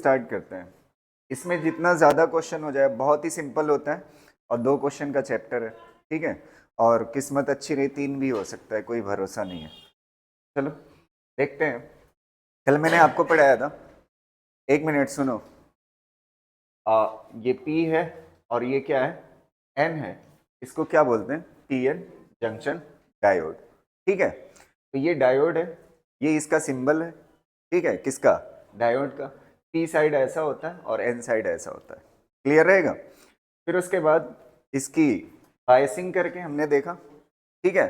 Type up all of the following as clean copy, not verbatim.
Start करते हैं। इसमें जितना ज़्यादा क्वेश्चन हो जाए बहुत ही सिंपल होता है और 2 क्वेश्चन का चैप्टर है, ठीक है। और किस्मत अच्छी रही 3 भी हो सकता है, कोई भरोसा नहीं है। चलो देखते हैं। कल मैंने आपको पढ़ाया था, 1 मिनट सुनो। ये P है और ये क्या है, N है। इसको क्या बोलते हैं, PN जंक्शन डायोड, ठीक है। तो ये डायोड है, ये इसका सिंबल है, ठीक है, किसका, डायोड का। P साइड ऐसा होता है और N साइड ऐसा होता है, क्लियर रहेगा। फिर उसके बाद इसकी बायसिंग करके हमने देखा, ठीक है।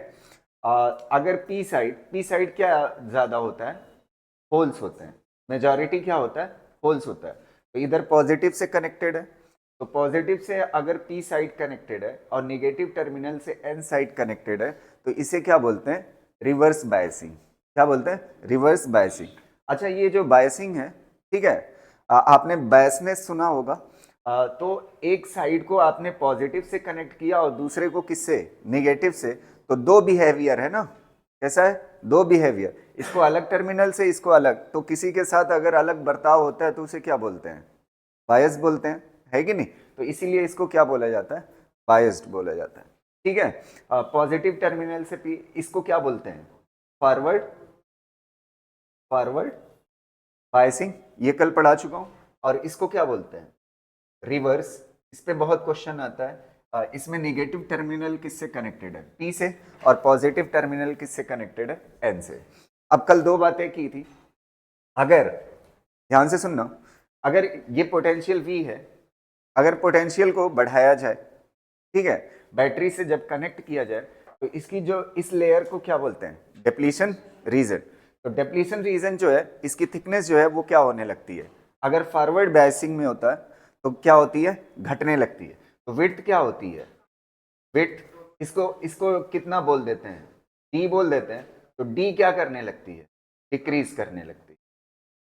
अगर P साइड क्या ज़्यादा होता है, होल्स होते हैं, मेजॉरिटी क्या होता है, होल्स होता है। तो इधर पॉजिटिव से कनेक्टेड है, तो पॉजिटिव से अगर P साइड कनेक्टेड है और नेगेटिव टर्मिनल से N साइड कनेक्टेड है, तो इसे क्या बोलते हैं, रिवर्स बायसिंग। क्या बोलते हैं, रिवर्स बायसिंग। अच्छा, ये जो बायसिंग है, ठीक है, आपने बायसनेस सुना होगा। तो एक साइड को आपने पॉजिटिव से कनेक्ट किया और दूसरे को किससे, नेगेटिव से, तो 2 बिहेवियर है ना। कैसा है, 2 बिहेवियर, इसको अलग टर्मिनल से इसको अलग। तो किसी के साथ अगर अलग बर्ताव होता है तो उसे क्या बोलते हैं, बायस बोलते हैं, है कि नहीं। तो इसीलिए इसको क्या बोला जाता है, बायस्ड बोला जाता है, ठीक है। पॉजिटिव टर्मिनल से इसको क्या बोलते हैं, फॉरवर्ड फॉरवर्ड बायसिंग, ये कल पढ़ा चुका हूं। और इसको क्या बोलते हैं, रिवर्स। इस पे बहुत क्वेश्चन आता है। इसमें नेगेटिव टर्मिनल किससे कनेक्टेड है, P से, और पॉजिटिव टर्मिनल किससे कनेक्टेड है, N से। अब कल 2 बातें की थी, अगर ध्यान से सुनना, अगर ये पोटेंशियल V है, अगर पोटेंशियल को बढ़ाया जाए, ठीक है, बैटरी से जब कनेक्ट किया जाए, तो इसकी जो इस लेयर को क्या बोलते हैं, डिप्लीशन रीजन। तो डिप्लीशन रीजन जो है, इसकी थिकनेस जो है वो क्या होने लगती है, अगर फॉरवर्ड बायसिंग में होता है तो क्या होती है, घटने लगती है। तो विड्थ क्या होती है, विड्थ, इसको इसको कितना बोल देते हैं, D बोल देते हैं। तो D क्या करने लगती है, डिक्रीज करने लगती है।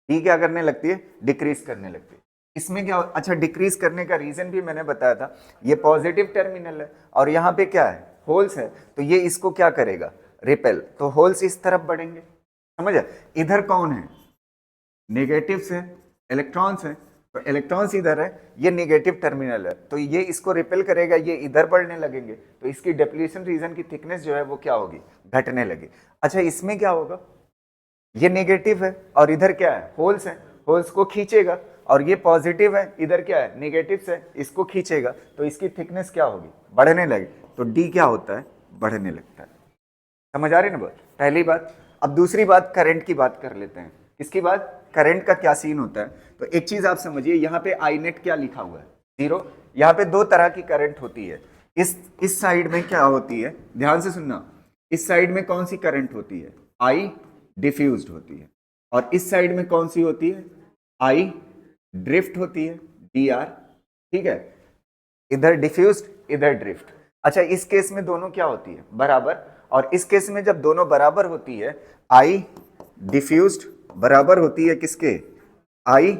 D क्या करने लगती है, डिक्रीज करने लगती है। इसमें क्या, अच्छा, डिक्रीज करने का रीजन भी मैंने बताया था। ये पॉजिटिव टर्मिनल है और यहाँ पे क्या है, होल्स है, तो ये इसको क्या करेगा, रिपेल। तो होल्स इस तरफ बढ़ेंगे, समझ। इधर कौन है, नेगेटिव से इलेक्ट्रॉन्स है, तो इलेक्ट्रॉन्स इधर है, ये नेगेटिव टर्मिनल है, तो ये इसको रिपेल करेगा, ये इधर बढ़ने लगेंगे, तो इसकी डिप्लीशन रीजन की थिकनेस जो है वो क्या होगी, घटने लगी। अच्छा, इसमें क्या होगा, ये नेगेटिव है और इधर क्या है, होल्स है, होल्स को खींचेगा, और ये पॉजिटिव है, इधर क्या है, नेगेटिव से, इसको खींचेगा, तो इसकी थिकनेस क्या होगी, बढ़ने लगे। तो D क्या होता है, बढ़ने लगता है। समझ आ रही ना बात, पहली बात। अब दूसरी बात, करंट की बात कर लेते हैं। किसकी बात, करंट का क्या सीन होता है। तो एक चीज आप समझिए, यहाँ पे I नेट क्या लिखा हुआ है, 0। यहाँ पे 2 तरह की करंट होती है। इस साइड में क्या होती है, ध्यान से सुनना, इस साइड में कौन सी करंट होती है, I डिफ्यूज्ड होती है। और इस साइड में कौन सी होती है, I ड्रिफ्ट होती है, DR, ठीक है। इधर डिफ्यूज्ड, इधर ड्रिफ्ट। अच्छा, इस केस में दोनों क्या होती है, बराबर। और इस केस में जब दोनों बराबर होती है, I डिफ्यूज्ड बराबर होती है किसके, I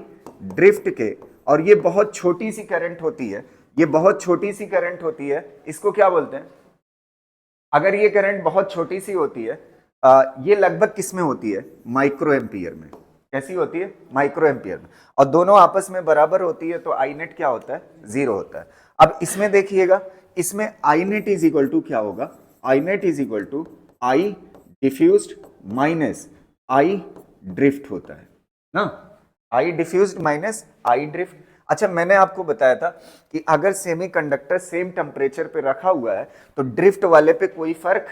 ड्रिफ्ट के। और ये बहुत छोटी सी करंट होती है, ये बहुत छोटी सी करंट होती है, इसको क्या बोलते हैं, अगर ये करंट बहुत छोटी सी होती है, ये लगभग किस में होती है, माइक्रो एम्पियर में। कैसी होती है, माइक्रो एम्पियर में। और दोनों आपस में बराबर होती है, तो आई नेट क्या होता है, 0 होता है। अब इसमें देखिएगा, इसमें I net is equal to क्या होगा, I net is equal to I diffused minus I drift होता है ना, I diffused minus I drift. अच्छा, मैंने आपको बताया था कि अगर सेमीकंडक्टर सेम टेम्परेचर पे रखा हुआ है तो ड्रिफ्ट वाले पे कोई फर्क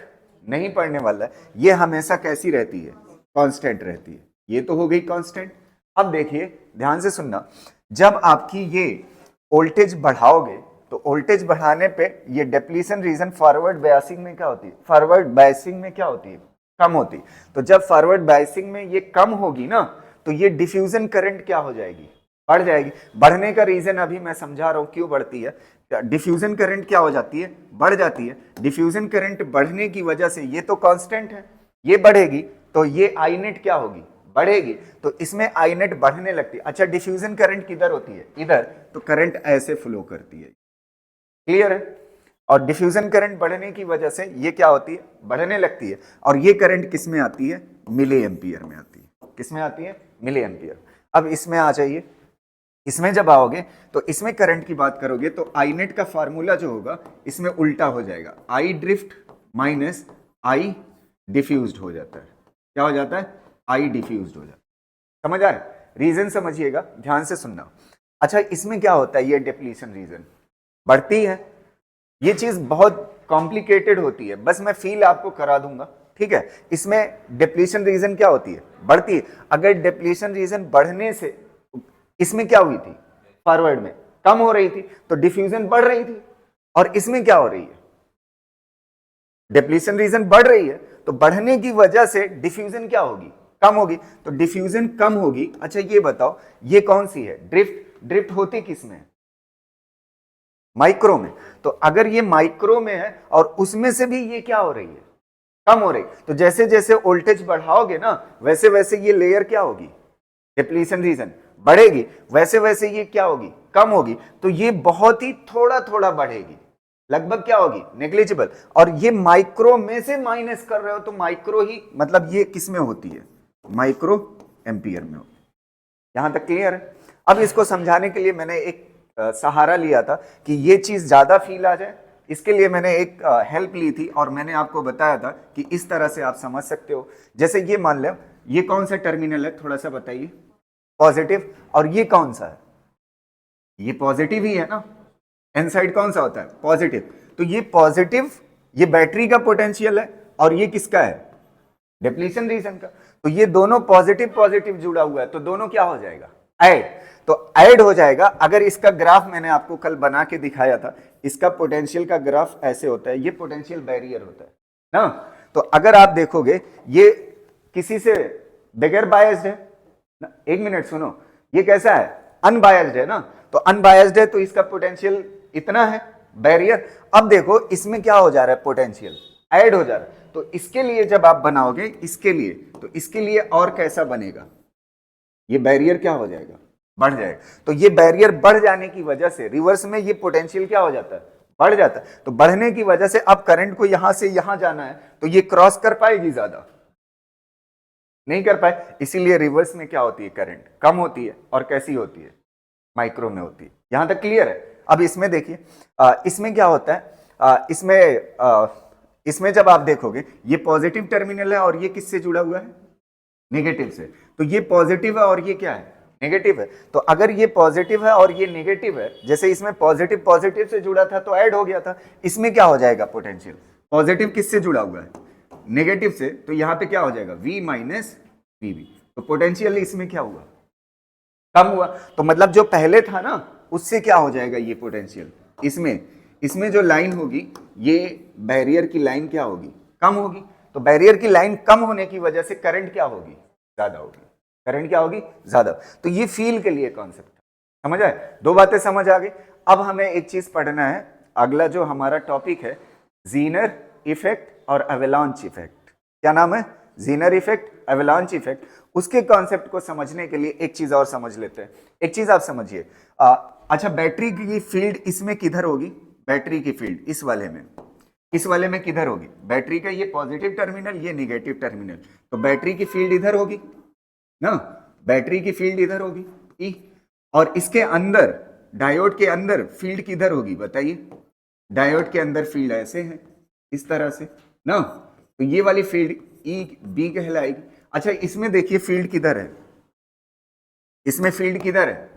नहीं पड़ने वाला है, ये हमेशा कैसी रहती है, कांस्टेंट रहती है। ये तो हो गई कांस्टेंट। अब देखिए, ध्यान से सुनना, जब आपकी ये वोल्टेज बढ़ाओगे तो वोल्टेज बढ़ाने पे ये डिप्लीशन रीजन फॉरवर्ड बायसिंग में क्या होती है, फॉरवर्ड बायसिंग में क्या होती है, कम होती। तो जब फॉरवर्ड बायसिंग में ये कम होगी ना, तो ये डिफ्यूजन करंट क्या हो जाएगी, बढ़ जाएगी। बढ़ने का रीजन अभी मैं समझा रहा हूं क्यों बढ़ती है। डिफ्यूजन करंट क्या हो जाती है, बढ़ जाती है। डिफ्यूजन करंट बढ़ने की वजह से, ये तो कांस्टेंट है, ये बढ़ेगी, तो ये आई नेट क्या होगी, बढ़ेगी। तो इसमें आई नेट बढ़ने लगती है। अच्छा, डिफ्यूजन करंट किधर होती है, इधर, तो करंट ऐसे फ्लो करती है, क्लियर है। और डिफ्यूजन करंट बढ़ने की वजह से ये क्या होती है, बढ़ने लगती है। और ये करंट किस में आती है, मिली एम्पियर में आती है। किस में आती है, मिली एम्पियर। अब इसमें आ जाइए, इसमें जब आओगे तो इसमें करंट की बात करोगे तो आई नेट का फार्मूला जो होगा इसमें उल्टा हो जाएगा, आई ड्रिफ्ट माइनस आई डिफ्यूज्ड हो जाता है। क्या हो जाता है? आई डिफ्यूज्ड हो जाता है। समझ आ रहा है? रीजन समझिएगा, ध्यान से सुनना। अच्छा, इसमें क्या होता है? ये डिप्लीशन रीजन बढ़ती है। ये चीज बहुत कॉम्प्लिकेटेड होती है, बस मैं फील आपको करा दूंगा, ठीक है। इसमें डिप्लीशन रीजन क्या होती है? बढ़ती है। अगर डिप्लीशन रीजन बढ़ने से, इसमें क्या हुई थी? फॉरवर्ड में कम हो रही थी तो डिफ्यूजन बढ़ रही थी, और इसमें क्या हो रही है? डिप्लीशन रीजन बढ़ रही है, तो बढ़ने की वजह से डिफ्यूजन क्या होगी? कम होगी। तो डिफ्यूजन कम होगी। अच्छा ये बताओ, ये कौन सी है? ड्रिफ्ट। ड्रिफ्ट होती किस में? माइक्रो में। तो अगर ये माइक्रो में है और उसमें से भी ये क्या हो रही है? कम हो रही, तो जैसे जैसे वोल्टेज बढ़ाओगे ना, वैसे वैसे ये लेयर क्या होगी? डिप्लीशन रीजन बढ़ेगी, वैसे वैसे ये क्या होगी? कम होगी। तो ये बहुत ही थोड़ा थोड़ा बढ़ेगी, लगभग क्या होगी? नेग्लिजिबल। और ये माइक्रो में से माइनस कर रहे हो तो माइक्रो ही, मतलब ये किस में होती है? माइक्रो एम्पियर में होती है। यहां तक क्लियर है? अब इसको समझाने के लिए मैंने एक सहारा लिया था कि ये चीज ज्यादा फील आ जाए, इसके लिए मैंने एक हेल्प ली थी और मैंने आपको बताया था कि इस तरह से आप समझ सकते हो। जैसे ये मान लो, ये कौन सा टर्मिनल है? थोड़ा सा बताइए। पॉजिटिव। और ये कौन सा है? ये पॉजिटिव ही है ना। एन साइड कौन सा होता है? पॉजिटिव। तो ये पॉजिटिव, ये बैटरी का पोटेंशियल है, और ये किसका है? डिप्लीशन रीजन का। तो ये दोनों पॉजिटिव पॉजिटिव जुड़ा हुआ है, तो दोनों क्या हो जाएगा? ऐड। तो ऐड हो जाएगा। अगर इसका ग्राफ मैंने आपको कल बना के दिखाया था, इसका पोटेंशियल का ग्राफ ऐसे होता है, ये पोटेंशियल बैरियर होता है ना। तो अगर आप देखोगे ये किसी से बगैर बायस्ड है ना, एक मिनट सुनो, ये कैसा है? अनबायस्ड है ना। तो अनबायस्ड है तो इसका पोटेंशियल इतना है, बैरियर। अब देखो इसमें क्या हो जा रहा है? पोटेंशियल ऐड हो जा रहा है। तो इसके लिए जब आप बनाओगे, इसके लिए, तो इसके लिए और कैसा बनेगा? ये बैरियर क्या हो जाएगा? बढ़ जाएगा। तो ये बैरियर बढ़ जाने की वजह से रिवर्स में ये पोटेंशियल क्या हो जाता है? बढ़ जाता है। तो बढ़ने की वजह से अब करंट को यहां से यहां जाना है, तो ये क्रॉस कर पाएगी? ज्यादा नहीं कर पाए। इसीलिए रिवर्स में क्या होती है? करंट कम होती है। और कैसी होती है? माइक्रो में होती है। यहां तक क्लियर है? अब इसमें देखिए, इसमें क्या होता है? इसमें जब आप देखोगे, ये पॉजिटिव टर्मिनल है और ये किससे जुड़ा हुआ है? नेगेटिव से। तो ये पॉजिटिव है और ये क्या है? नेगेटिव है। तो अगर ये पॉजिटिव है और ये नेगेटिव है, जैसे इसमें पॉजिटिव पॉजिटिव से जुड़ा था तो ऐड हो गया था, इसमें क्या हो जाएगा? पोटेंशियल। पॉजिटिव किससे जुड़ा हुआ है? नेगेटिव से। तो यहां पे क्या हो जाएगा? V minus VB। तो पोटेंशियल इसमें क्या हुआ? कम हुआ। तो मतलब जो पहले था ना, उससे क्या हो जाएगा? ये पोटेंशियल इसमें जो लाइन होगी, ये बैरियर की लाइन क्या होगी? कम होगी। तो बैरियर की लाइन कम होने की वजह से करंट क्या होगी? ज्यादा होगी। करंट क्या होगी? ज्यादा। तो ये फील के लिए कॉन्सेप्ट समझ आए? दो बातें समझ आ गई। अब हमें एक चीज पढ़ना है, अगला जो हमारा टॉपिक है, जीनर इफेक्ट और एवेलांच इफेक्ट। क्या नाम है? Zener effect, avalanche effect. उसके कॉन्सेप्ट को समझने के लिए एक चीज और समझ लेते हैं। एक चीज आप समझिए, अच्छा बैटरी की फील्ड इसमें किधर होगी? बैटरी की फील्ड इस वाले में किधर होगी? बैटरी का ये पॉजिटिव टर्मिनल, ये निगेटिव टर्मिनल। तो बैटरी की फील्ड इधर होगी ना, बैटरी की फील्ड इधर होगी ई। और इसके अंदर, डायोड के अंदर फील्ड किधर होगी? बताइए। डायोड के अंदर फील्ड ऐसे है, इस तरह से ना। तो ये वाली फील्ड ई बी कहलाएगी। अच्छा इसमें देखिए फील्ड किधर है? इसमें फील्ड किधर है?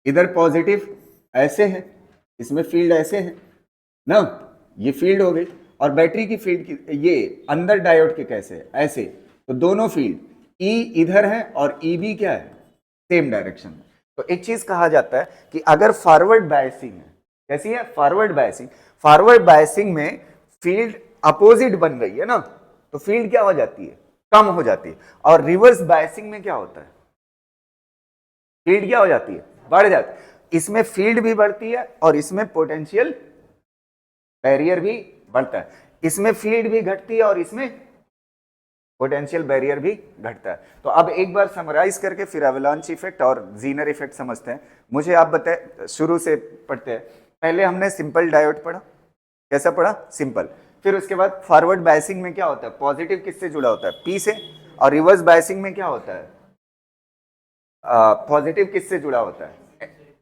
इधर पॉजिटिव ऐसे है, इसमें फील्ड ऐसे है ना, ये फील्ड हो गई। और बैटरी की फील्ड की, ये अंदर डायोड के कैसे है? ऐसे। तो दोनों फील्ड ई इधर है और ई भी क्या है? सेम डायरेक्शन में। तो एक चीज कहा जाता है कि अगर फॉरवर्ड बायसिंग है, कैसी है? Forward biasing. फॉरवर्ड बायसिंग में फील्ड अपोजिट बन रही है ना, तो फील्ड क्या हो जाती है? कम हो जाती है। और रिवर्स बायसिंग में क्या होता है? फील्ड क्या हो जाती है? बढ़ जाती है। इसमें फील्ड भी बढ़ती है और इसमें पोटेंशियल बैरियर भी बढ़ता है। इसमें फील्ड भी घटती है और इसमें पोटेंशियल बैरियर भी घटता है। तो अब एक बार समराइज करके फिर एवलांच इफेक्ट और जीनर इफेक्ट समझते हैं। मुझे आप बताए, शुरू से पढ़ते हैं। पहले हमने सिंपल डायोड पढ़ा। कैसा पढ़ा? सिंपल। फिर उसके बाद फॉरवर्ड बायसिंग में क्या होता है? पॉजिटिव किससे जुड़ा होता है? P से। और रिवर्स बायसिंग में क्या होता है? पॉजिटिव किससे जुड़ा होता है?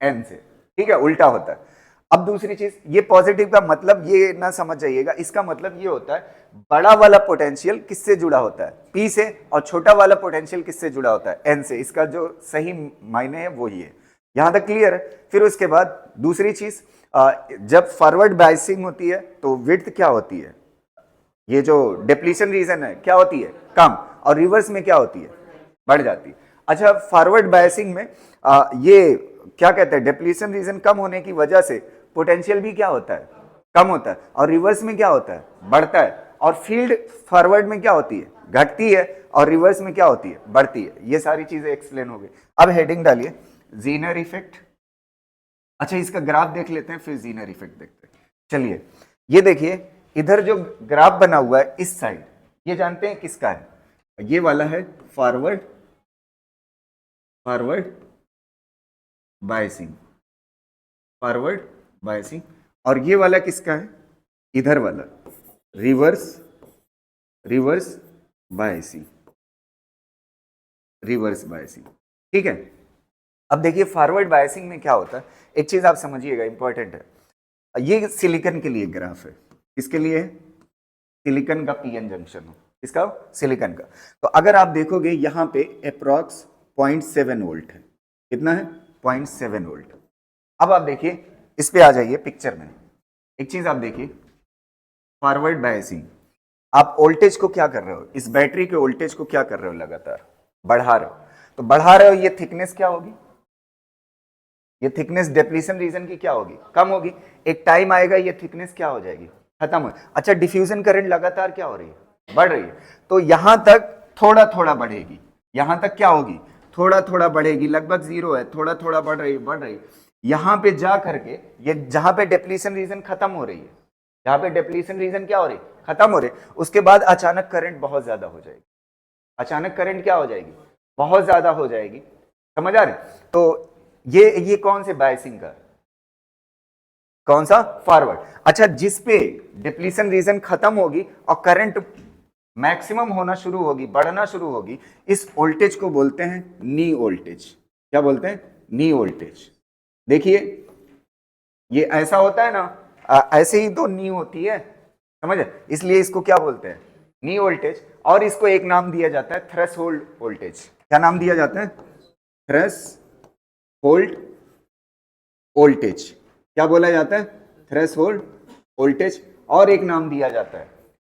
N से, ठीक है, उल्टा होता है। अब दूसरी चीज, ये पॉजिटिव का मतलब ये ना समझ जाइएगा, इसका मतलब ये होता है बड़ा वाला पोटेंशियल किससे जुड़ा होता है, P से, और छोटा वाला पोटेंशियल किससे जुड़ा होता है, N से। इसका जो सही मायने है वो ही है। यहां तक क्लियर है। फिर उसके बाद दूसरी चीज, जब फॉरवर्ड बाइसिंग होती है तो विड्थ क्या होती है, ये जो डिप्लीशन रीजन है क्या होती है, कम, और रिवर्स में क्या होती है, बढ़ जाती है। अच्छा, फॉरवर्ड बायसिंग में ये क्या कहते हैं, डिप्लीशन रीजन कम होने की वजह से पोटेंशियल भी क्या होता है, कम होता है, और रिवर्स में क्या होता है, बढ़ता है। और फील्ड फॉरवर्ड में क्या होती है, घटती है, और रिवर्स में क्या होती है, बढ़ती है। ये सारी चीजें एक्सप्लेन हो गई। अब हेडिंग डालिए, जीनर इफेक्ट। अच्छा, इसका ग्राफ देख लेते हैं, फिर जीनर इफेक्ट देखते हैं। चलिए, ये देखिए, इधर जो ग्राफ बना हुआ है इस साइड, ये जानते हैं किसका है, ये वाला है फॉरवर्ड बायसिंग, फॉरवर्ड बायसिंग। और ये वाला किसका है, इधर वाला रिवर्स बायसिंग, ठीक है। अब देखिए, फॉरवर्ड बायसिंग में क्या होता है, एक चीज आप समझिएगा, इंपॉर्टेंट है। ये सिलिकॉन के लिए ग्राफ है, किसके लिए है, सिलिकॉन का पीएन जंक्शन हो, इसका सिलिकॉन का। तो अगर आप देखोगे यहां पे अप्रॉक्स 0.7 वोल्ट है, कितना है, 0.7 वोल्ट। अब आप देखिए, इस पे आ जाइए पिक्चर में। एक चीज आप देखिए, फॉरवर्ड बायसिंग, आप वोल्टेज को क्या कर रहे हो, इस बैटरी के वोल्टेज को क्या कर रहे हो, लगातार बढ़ा रहे हो। तो बढ़ा रहे हो, ये थिकनेस क्या होगी, ये थिकनेस डिप्लीशन रीजन की क्या होगी, कम होगी। एक टाइम आएगा ये थिकनेस क्या हो जाएगी, खत्म हो। अच्छा, डिफ्यूजन करंट लगातार क्या हो रही है, बढ़ रही है। तो यहां तक थोड़ा थोड़ा बढ़ेगी, यहां तक क्या होगी, थोड़ा थोड़ा बढ़ेगी, लगभग जीरो है, थोड़ा थोड़ा बढ़ रही। यहां पे जा करके, ये जहां पे डिप्लीशन रीजन खत्म हो रही है, जहां पे डिप्लीशन रीजन क्या हो रही, खत्म हो रही, उसके बाद अचानक करंट बहुत ज्यादा हो जाएगी। अचानक करंट क्या हो जाएगी, बहुत ज्यादा हो जाएगी। समझ आ रहे। तो ये कौन से बायसिंग का, कौन सा, फॉरवर्ड। अच्छा, जिस पे डिप्लीशन रीजन खत्म होगी और करंट मैक्सिमम होना शुरू होगी, बढ़ना शुरू होगी, इस वोल्टेज को बोलते हैं नी वोल्टेज। क्या बोलते हैं, नी वोल्टेज। देखिए, ये ऐसा होता है ना, ऐसे ही दो नी होती है, समझे, इसलिए इसको क्या बोलते हैं, नी वोल्टेज। और इसको एक नाम दिया जाता है थ्रेशोल्ड वोल्टेज। क्या नाम दिया जाता है, थ्रेशोल्ड वोल्टेज। क्या बोला जाता है, थ्रेशोल्ड वोल्टेज। और एक नाम दिया जाता है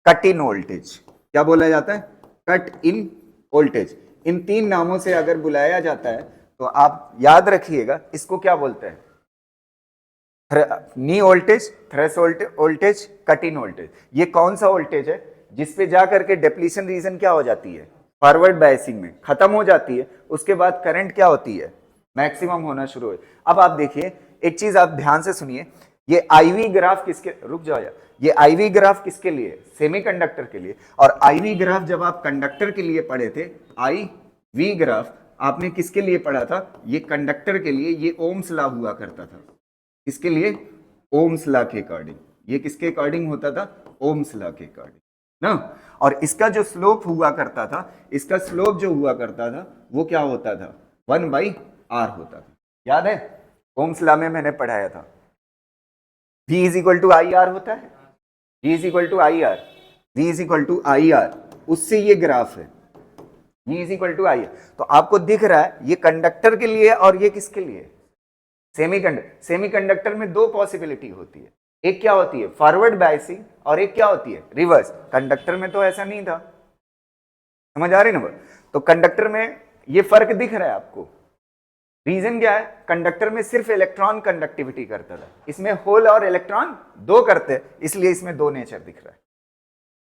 कट इन वोल्टेज। क्या बोला जाता है, कट इन वोल्टेज। इन तीन नामों से अगर बुलाया जाता है तो आप याद रखिएगा, इसको क्या बोलते हैं, नी voltage, threshold voltage, cut in voltage. ये कौन सा वोल्टेज है जिसपे जाकर के डिप्लीशन रीजन क्या हो जाती है, फॉरवर्ड बायसिंग में खत्म हो जाती है, उसके बाद करंट क्या होती है, मैक्सिमम होना शुरू हो। अब आप देखिए, एक चीज आप ध्यान से सुनिए, ये आईवी ग्राफ किसके, रुक जाओ यार, ये आईवी ग्राफ किसके लिए, सेमीकंडक्टर के लिए। और आईवी ग्राफ जब आप कंडक्टर के लिए पढ़े थे, आईवी ग्राफ आपने किसके लिए पढ़ा था, ये कंडक्टर के लिए, ये ओम्स लॉ हुआ करता था। किसके लिए, ओम्स लॉ के अकॉर्डिंग। ये किसके अकॉर्डिंग होता था, ओम्स लॉ के अकॉर्डिंग ना। और इसका जो स्लोप हुआ करता था, इसका स्लोप जो हुआ करता था वो क्या होता था, 1/r होता था। याद है, ओम्स लॉ में मैंने पढ़ाया था, V is equal to I R होता है, V is equal to I R, V is equal to I R, उससे ये ग्राफ है, V is equal to I R. तो आपको दिख रहा है ये कंडक्टर के लिए और ये किसके लिए, सेमीकंडक्टर। सेमीकंडक्टर में दो पॉसिबिलिटी होती है, एक क्या होती है फॉरवर्ड बायसिंग, और एक क्या होती है रिवर्स। कंडक्टर में तो ऐसा नहीं था, समझ आ रही ना। तो कंडक्टर में ये फर्क दिख रहा है आपको। रीजन क्या है, कंडक्टर में सिर्फ इलेक्ट्रॉन कंडक्टिविटी करता था, इसमें होल और इलेक्ट्रॉन दो करते, इसलिए इसमें दो नेचर दिख रहा है।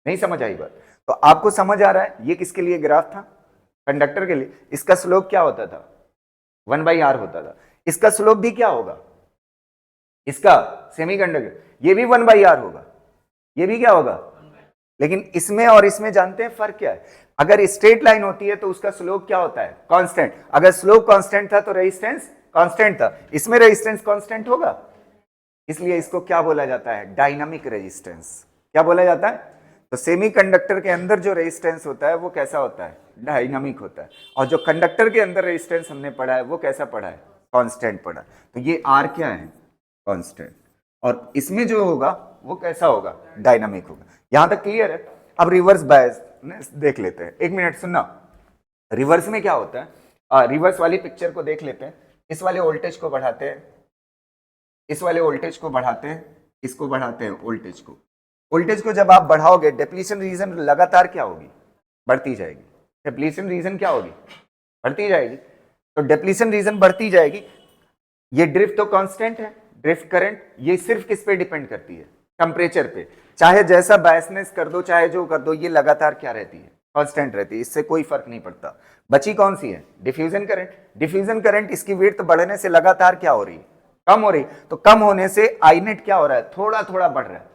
नहीं समझ आई बात। तो आपको समझ आ रहा है ये किसके लिए ग्राफ था, कंडक्टर के लिए। इसका स्लोप क्या होता था, 1/r होता था। इसका स्लोप भी क्या होगा, इसका सेमीकंडक्टर, ये भी 1/r होगा, ये भी क्या होगा। लेकिन इसमें और इसमें जानते हैं फर्क क्या है, अगर स्ट्रेट लाइन होती है तो उसका स्लोप क्या होता है, कांस्टेंट। अगर स्लोप कांस्टेंट था तो रेजिस्टेंस कांस्टेंट था, इसमें रेजिस्टेंस कांस्टेंट होगा, इसलिए इसको क्या बोला जाता है, डायनामिक रेजिस्टेंस। क्या बोला जाता है, तो सेमीकंडक्टर के अंदर जो रेजिस्टेंस होता है वो कैसा होता है, डायनामिक होता है। और जो कंडक्टर के अंदर रेजिस्टेंस हमने पढ़ा है वो कैसा पढ़ा है, कांस्टेंट पड़ा, तो ये आर क्या है, कांस्टेंट, और इसमें जो होगा वो कैसा होगा, डायनामिक होगा। यहां तक क्लियर है। अब रिवर्स बायस देख लेते हैं, एक मिनट सुनना। रिवर्स में क्या होता है, रिवर्स वाली पिक्चर को देख लेते हैं। इस वाले वोल्टेज को बढ़ाते हैं, इस वाले वोल्टेज को बढ़ाते हैं, इसको बढ़ाते हैं वोल्टेज को। वोल्टेज को जब आप बढ़ाओगे, डिप्लीशन रीजन लगातार क्या होगी, बढ़ती जाएगी। डिप्लीशन रीजन क्या होगी, बढ़ती जाएगी। तो डिप्लीशन रीजन बढ़ती जाएगी। ये ड्रिफ्ट तो कांस्टेंट है, ड्रिफ्ट करंट, ये सिर्फ किस पे डिपेंड करती है, टेम्परेचर पे। चाहे जैसा बायसनेस कर दो, चाहे जो कर दो, ये लगातार क्या रहती है, कांस्टेंट रहती है, इससे कोई फर्क नहीं पड़ता। बची कौन सी है, डिफ्यूजन करंट। डिफ्यूजन करंट, इसकी विड्थ बढ़ने से लगातार क्या हो रही है, कम हो रही। तो कम होने से आई नेट क्या हो रहा है, थोड़ा थोड़ा बढ़ रहा है,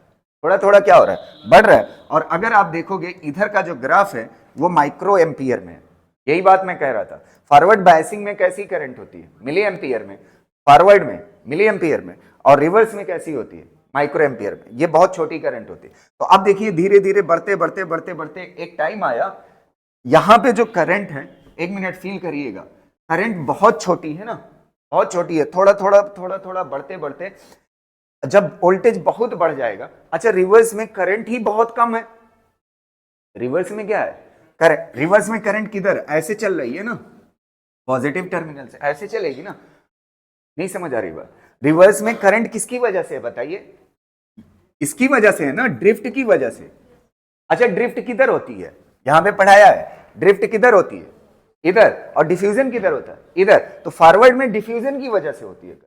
थोड़ा थोड़ा क्या हो रहा है, बढ़ रहा है। और अगर आप देखोगे इधर का जो ग्राफ है वो माइक्रो एम्पियर में है। यही बात मैं कह रहा था। फॉरवर्ड बायसिंग में कैसी करंट होती है, मिली एम्पियर में, फॉरवर्ड में मिली एम्पियर में, और रिवर्स में कैसी होती है, माइक्रो एम्पियर में। ये बहुत छोटी करंट होती है। तो अब देखिए धीरे धीरे बढ़ते बढ़ते बढ़ते बढ़ते एक टाइम आया, यहां पे जो करंट है, एक मिनट फील करिएगा, करंट बहुत छोटी है ना, बहुत छोटी है, थोड़ा थोड़ा थोड़ा थोड़ा बढ़ते बढ़ते जब वोल्टेज बहुत बढ़ जाएगा। अच्छा, रिवर्स में करंट ही बहुत कम है। रिवर्स में क्या है, करंट, रिवर्स में करंट किधर, ऐसे चल रही है ना, पॉजिटिव टर्मिनल से ऐसे चलेगी ना। नहीं समझ आ रही बात। रिवर्स में करंट किसकी वजह से है बताइए, इसकी वजह से है ना, ड्रिफ्ट की वजह से। अच्छा, ड्रिफ्ट किधर होती है, यहां पे पढ़ाया है, ड्रिफ्ट किधर होती है, इधर, और डिफ्यूजन किधर होता है, इधर। तो फॉरवर्ड में डिफ्यूजन की वजह से होती है,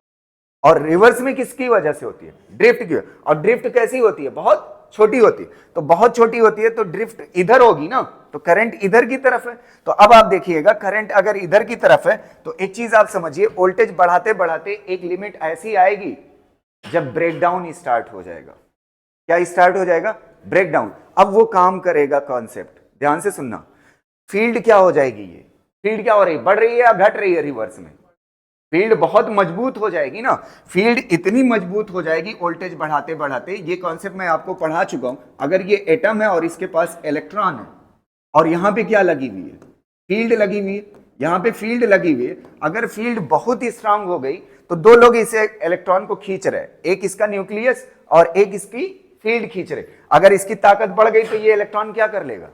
और रिवर्स में किसकी वजह से होती है, ड्रिफ्ट की। और ड्रिफ्ट कैसी होती है, बहुत छोटी होती है। तो बहुत छोटी होती है तो ड्रिफ्ट इधर होगी ना, तो करंट इधर की तरफ है। तो अब आप देखिएगा, करंट अगर इधर की तरफ है तो एक चीज आप समझिए, वोल्टेज बढ़ाते बढ़ाते एक लिमिट ऐसी आएगी जब ब्रेकडाउन स्टार्ट हो जाएगा। क्या स्टार्ट हो जाएगा, ब्रेकडाउन। अब वो काम करेगा कॉन्सेप्ट, ध्यान से सुनना। फील्ड क्या हो जाएगी, ये फील्ड क्या हो रही है, बढ़ रही है या घट रही है, रिवर्स में फील्ड बहुत मजबूत हो जाएगी ना। फील्ड इतनी मजबूत हो जाएगी वोल्टेज बढ़ाते बढ़ाते। ये कॉन्सेप्ट मैं आपको पढ़ा चुका हूं। अगर ये एटम है और इसके पास इलेक्ट्रॉन है, और यहां पे क्या लगी हुई है, फील्ड लगी हुई है, यहां पे फील्ड लगी हुई है। अगर फील्ड बहुत ही स्ट्रांग हो गई तो दो लोग इसे इलेक्ट्रॉन को खींच रहे हैं, एक इसका न्यूक्लियस और एक इसकी फील्ड खींच रहे। अगर इसकी ताकत बढ़ गई तो ये इलेक्ट्रॉन क्या कर लेगा,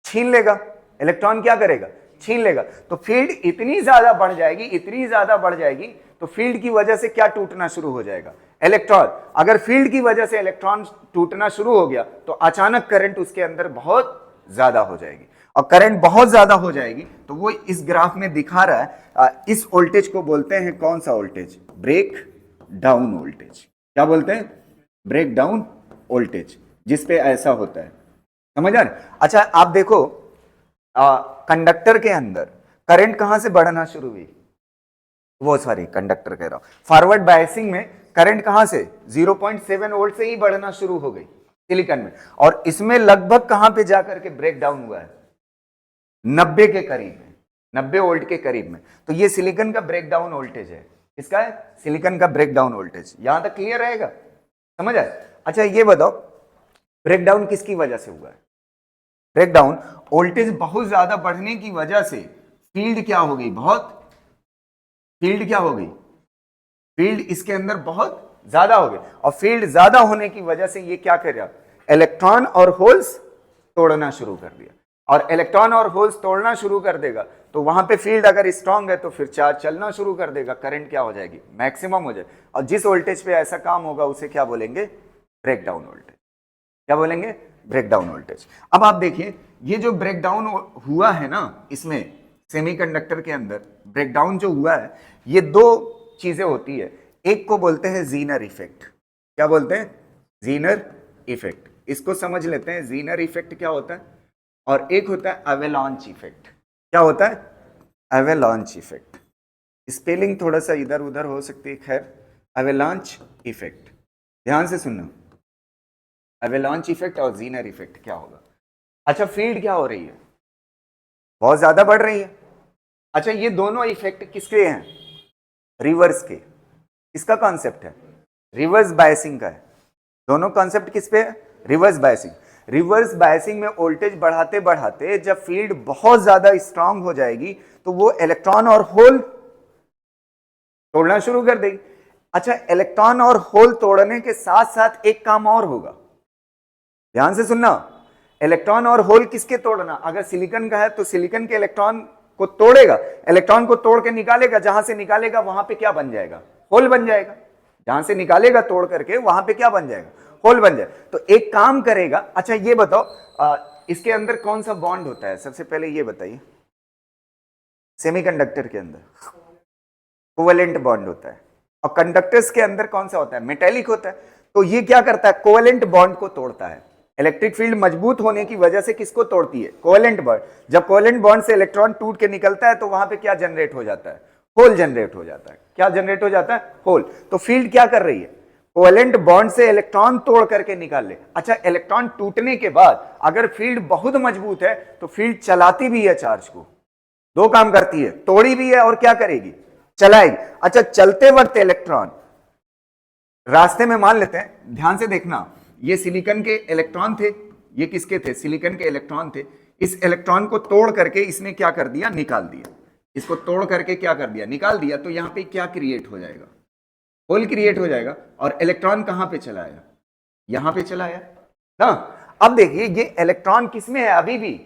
छीन लेगा। इलेक्ट्रॉन क्या करेगा, छीन लेगा। तो फील्ड इतनी ज्यादा बढ़ जाएगी, इतनी ज्यादा बढ़ जाएगी, तो फील्ड की वजह से क्या टूटना शुरू हो जाएगा, इलेक्ट्रॉन। अगर फील्ड की वजह से इलेक्ट्रॉन टूटना शुरू हो गया तो अचानक करंट उसके अंदर बहुत ज्यादा हो जाएगी। और करंट बहुत ज्यादा हो जाएगी तो वो इस ग्राफ में दिखा रहा है। इस वोल्टेज को बोलते हैं कौन सा वोल्टेज, ब्रेक डाउन वोल्टेज। क्या बोलते हैं, ब्रेक डाउन वोल्टेज, जिसपे ऐसा होता है। समझ आ रहा। अच्छा, आप देखो कंडक्टर के अंदर करंट कहां से बढ़ना शुरू हुई, वो सॉरी कंडक्टर कह रहा हूं, फॉरवर्ड बायसिंग में करंट कहां से 0.7 वोल्ट से ही बढ़ना शुरू हो गई सिलिकॉन में। और इसमें लगभग कहां पे जाकर के ब्रेक डाउन हुआ है, 90 के करीब में, 90 वोल्ट के करीब में। तो ये सिलिकॉन का ब्रेक डाउन वोल्टेज है। इसका है सिलिकॉन का ब्रेक डाउन वोल्टेज। यहां तक क्लियर रहेगा, समझ आए। अच्छा, ये बताओ ब्रेक डाउन किसकी वजह से हुआ है, ब्रेक डाउन वोल्टेज बहुत ज्यादा बढ़ने की वजह से फील्ड क्या हो गई, बहुत फील्ड क्या हो गई, फील्ड इसके अंदर बहुत ज्यादा हो गई। और फील्ड ज्यादा होने की वजह से ये क्या कर रहा, इलेक्ट्रॉन और होल्स तोड़ना शुरू कर दिया। और इलेक्ट्रॉन और होल्स तोड़ना शुरू कर देगा तो वहां पे फील्ड अगर स्ट्रांग है तो फिर चार्ज चलना शुरू कर देगा, करंट क्या हो जाएगी, मैक्सिमम हो जाएगी। और जिस वोल्टेज पे ऐसा काम होगा उसे क्या बोलेंगे, ब्रेक डाउन वोल्टेज। क्या बोलेंगे, ब्रेक डाउन वोल्टेज। अब आप देखिए, ये जो ब्रेक डाउन हुआ है ना, इसमें सेमीकंडक्टर के अंदर ब्रेक डाउन जो हुआ है, ये दो चीजें होती है। एक को बोलते हैं जीनर इफेक्ट। क्या बोलते हैं, जीनर इफेक्ट। इसको समझ लेते हैं, जीनर इफेक्ट क्या होता है। और एक होता है एवेलांच इफेक्ट। क्या होता है, एवेलांच इफेक्ट। स्पेलिंग थोड़ा सा इधर उधर हो सकती है, खैर। एवेलांच इफेक्ट, ध्यान से सुनना। एवेलांच इफेक्ट और जीनर इफेक्ट क्या होगा। अच्छा, फील्ड क्या हो रही है, बहुत ज्यादा बढ़ रही है। अच्छा, ये दोनों इफेक्ट किसके हैं, रिवर्स के। इसका कॉन्सेप्ट है रिवर्स बायसिंग का है। दोनों कॉन्सेप्ट किस पे है, रिवर्स बायसिंग। रिवर्स बायसिंग में वोल्टेज बढ़ाते बढ़ाते जब फील्ड बहुत ज्यादा स्ट्रांग हो जाएगी तो वो इलेक्ट्रॉन और होल तोड़ना शुरू कर देगी। अच्छा, इलेक्ट्रॉन और होल तोड़ने के साथ साथ एक काम और होगा, ध्यान से सुनना। इलेक्ट्रॉन और होल किसके तोड़ना? अगर सिलिकॉन का है तो सिलिकॉन के इलेक्ट्रॉन को तोड़ेगा, इलेक्ट्रॉन को तोड़ के निकालेगा, जहां से निकालेगा वहां पे क्या बन जाएगा? होल बन जाएगा। जहां से निकालेगा तोड़ करके वहां पे क्या बन जाएगा? होल बन जाएगा। तो एक काम करेगा। अच्छा ये बताओ, इसके अंदर कौन सा बॉन्ड होता है? सबसे पहले ये बताइए, सेमीकंडक्टर के अंदर कोवेलेंट बॉन्ड होता है, और कंडक्टर्स के अंदर कौन सा होता है? मेटेलिक होता है। तो ये क्या करता है? कोवेलेंट बॉन्ड को तोड़ता है। इलेक्ट्रिक फील्ड मजबूत होने की वजह से किसको तोड़ती है? Covalent bond. जब कोवेलेंट बॉन्ड से इलेक्ट्रॉन टूट के निकलता है तो वहां पे क्या जनरेट हो जाता है? होल जनरेट हो जाता है। क्या जनरेट हो जाता है? होल। तो फील्ड क्या कर रही है? कोवेलेंट बॉन्ड से इलेक्ट्रॉन तोड़ करके निकाल ले। अच्छा, इलेक्ट्रॉन टूटने के बाद अगर फील्ड बहुत मजबूत है तो फील्ड चलाती भी है चार्ज को। दो काम करती है, तोड़ी भी है और क्या करेगी? चलाएगी। अच्छा, चलते वक्त इलेक्ट्रॉन रास्ते में, मान लेते हैं, ध्यान से देखना, ये सिलिकॉन के इलेक्ट्रॉन थे, ये किसके थे? सिलिकॉन के इलेक्ट्रॉन थे। इस इलेक्ट्रॉन को तोड़ करके इसने क्या कर दिया? निकाल दिया। इसको तोड़ करके क्या कर दिया? निकाल दिया। तो यहां पे क्या क्रिएट हो जाएगा? होल क्रिएट हो जाएगा। और इलेक्ट्रॉन कहां पे चला आया? यहां पे चला आया ना। अब देखिए, ये इलेक्ट्रॉन किसमें है? अभी भी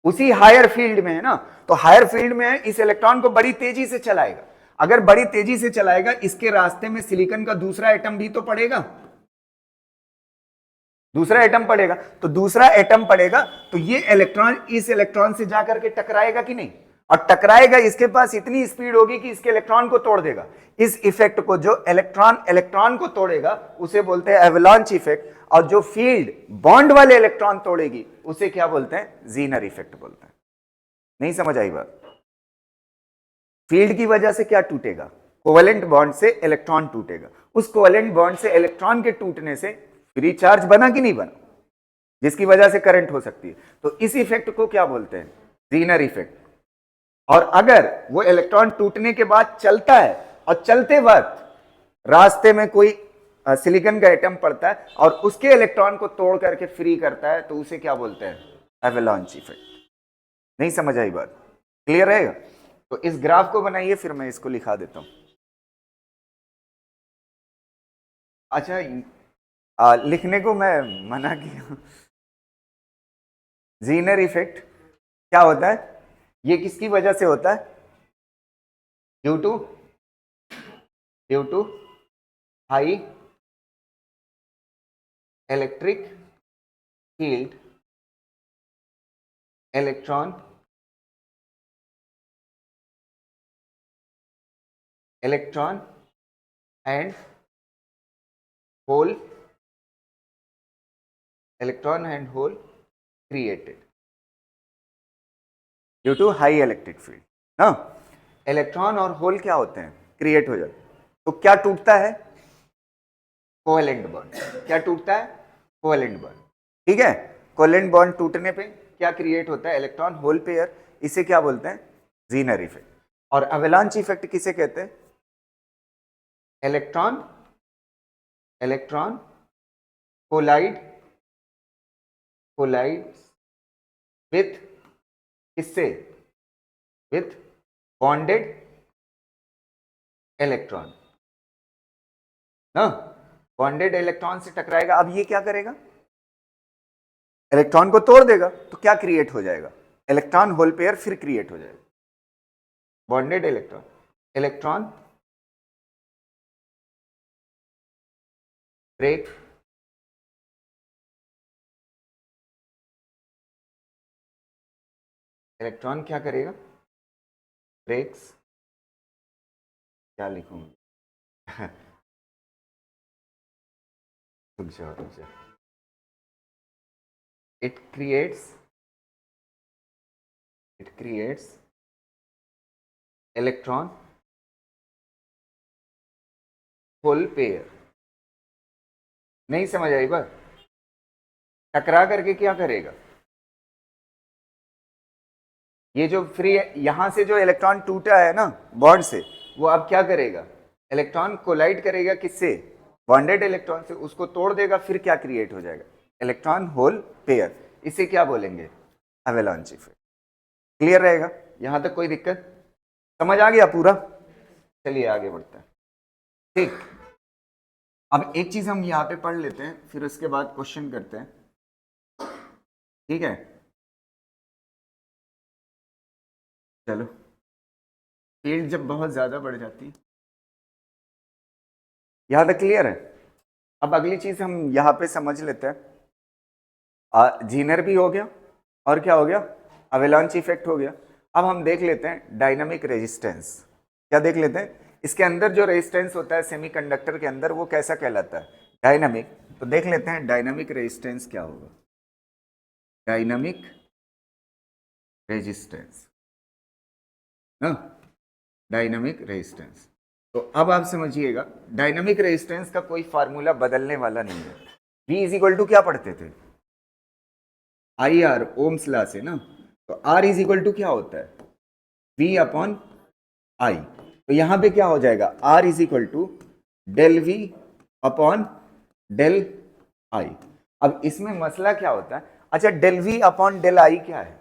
उसी हायर फील्ड में है ना। तो हायर फील्ड में है, इस इलेक्ट्रॉन को बड़ी तेजी से चलाएगा। अगर बड़ी तेजी से चलाएगा, इसके रास्ते में सिलिकॉन का दूसरा एटम भी तो पड़ेगा, दूसरा एटम पड़ेगा। तो दूसरा एटम पड़ेगा तो ये इलेक्ट्रॉन इस इलेक्ट्रॉन से जाकर के टकराएगा कि नहीं? और टकराएगा, इसके पास इतनी स्पीड होगी कि इसके इलेक्ट्रॉन को तोड़ देगा। इस इफेक्ट को, जो इलेक्ट्रॉन को तोड़ेगा, उसे बोलते हैं एवलांच इफेक्ट। और जो फील्ड बॉन्ड वाले इलेक्ट्रॉन तोड़ेगी उसे क्या बोलते हैं? जीनर इफेक्ट बोलते हैं। नहीं समझ आई बात? फील्ड की वजह से क्या टूटेगा? कोवेलेंट बॉन्ड से इलेक्ट्रॉन टूटेगा। उस कोवेलेंट बॉन्ड से इलेक्ट्रॉन के टूटने से फ्री चार्ज बना कि नहीं बना, जिसकी वजह से करंट हो सकती है। तो इस इफेक्ट को क्या बोलते हैं? Zener effect. और अगर वो इलेक्ट्रॉन टूटने के बाद चलता है और चलते वक्त रास्ते में कोई सिलिकॉन का एटम पड़ता है और उसके इलेक्ट्रॉन को तोड़ करके फ्री करता है, तो उसे क्या बोलते हैं? Avalanche effect. नहीं समझ आई बात? क्लियर रहेगा? तो इस ग्राफ को बनाइए, फिर मैं इसको लिखा देता हूं। अच्छा, लिखने को मैं मना किया। जीनर इफेक्ट क्या होता है? ये किसकी वजह से होता है? Due to high electric field, electron and hole, electron and hole created due to high electric field ना। इलेक्ट्रॉन और होल क्या होते हैं? क्रिएट हो जाते हैं। तो क्या टूटता है? Covalent bond. क्या टूटता है? Covalent bond. ठीक है, कोवेलेंट बॉन्ड टूटने पे क्या क्रिएट होता है? Electron hole pair. इसे क्या बोलते हैं? Zener effect. और अवेलांच इफेक्ट किसे कहते हैं? इलेक्ट्रॉन कोलाइड विथ किससे? विथ बॉन्डेड इलेक्ट्रॉन ना। बॉन्डेड इलेक्ट्रॉन से टकराएगा। अब ये क्या करेगा? इलेक्ट्रॉन को तोड़ देगा। तो क्या क्रिएट हो जाएगा? इलेक्ट्रॉन होल पेयर फिर क्रिएट हो जाएगा। बॉन्डेड इलेक्ट्रॉन ब्रेक, इलेक्ट्रॉन क्या करेगा? ब्रेक्स। क्या लिखूंगा? रुक जाओ। it creates electron hole pair. नहीं समझ आई बात? टकरा करके क्या करेगा? ये जो फ्री, यहां से जो इलेक्ट्रॉन टूटा है ना बॉन्ड से, वो अब क्या करेगा? इलेक्ट्रॉन कोलाइड करेगा किससे? बॉन्डेड इलेक्ट्रॉन से। उसको तोड़ देगा, फिर क्या क्रिएट हो जाएगा? Electron hole pair. इसे क्या बोलेंगे? Avalanche effect. क्लियर रहेगा? यहां तक कोई दिक्कत? समझ आ गया पूरा? चलिए आगे बढ़ते हैं। ठीक, अब एक चीज हम यहाँ पे पढ़ लेते हैं, फिर उसके बाद क्वेश्चन करते हैं। ठीक है, चलो। फील्ड जब बहुत ज्यादा बढ़ जाती है, यहाँ तक क्लियर है। अब अगली चीज हम यहाँ पे समझ लेते हैं। जीनर भी हो गया, और क्या हो गया, अवेलांच इफेक्ट हो गया। अब हम देख लेते हैं डायनामिक रेजिस्टेंस। क्या देख लेते हैं, इसके अंदर जो रेजिस्टेंस होता है सेमीकंडक्टर के अंदर, वो कैसा कहलाता है, डायनामिक। तो देख लेते हैं डायनामिक रेजिस्टेंस क्या होगा। डायनामिक रेजिस्टेंस, हाँ, डायनामिक रेजिस्टेंस। तो अब आप समझिएगा, डायनामिक रेजिस्टेंस का कोई फार्मूला बदलने वाला नहीं है। V इज इक्वल टू क्या पढ़ते थे, आई आर, ओम्स लॉ से ना। तो R इज इक्वल टू क्या होता है, V अपॉन I। तो यहां पे क्या हो जाएगा, R is equal to del V upon del I। अब इसमें मसला क्या होता है, अच्छा del V upon del I क्या है?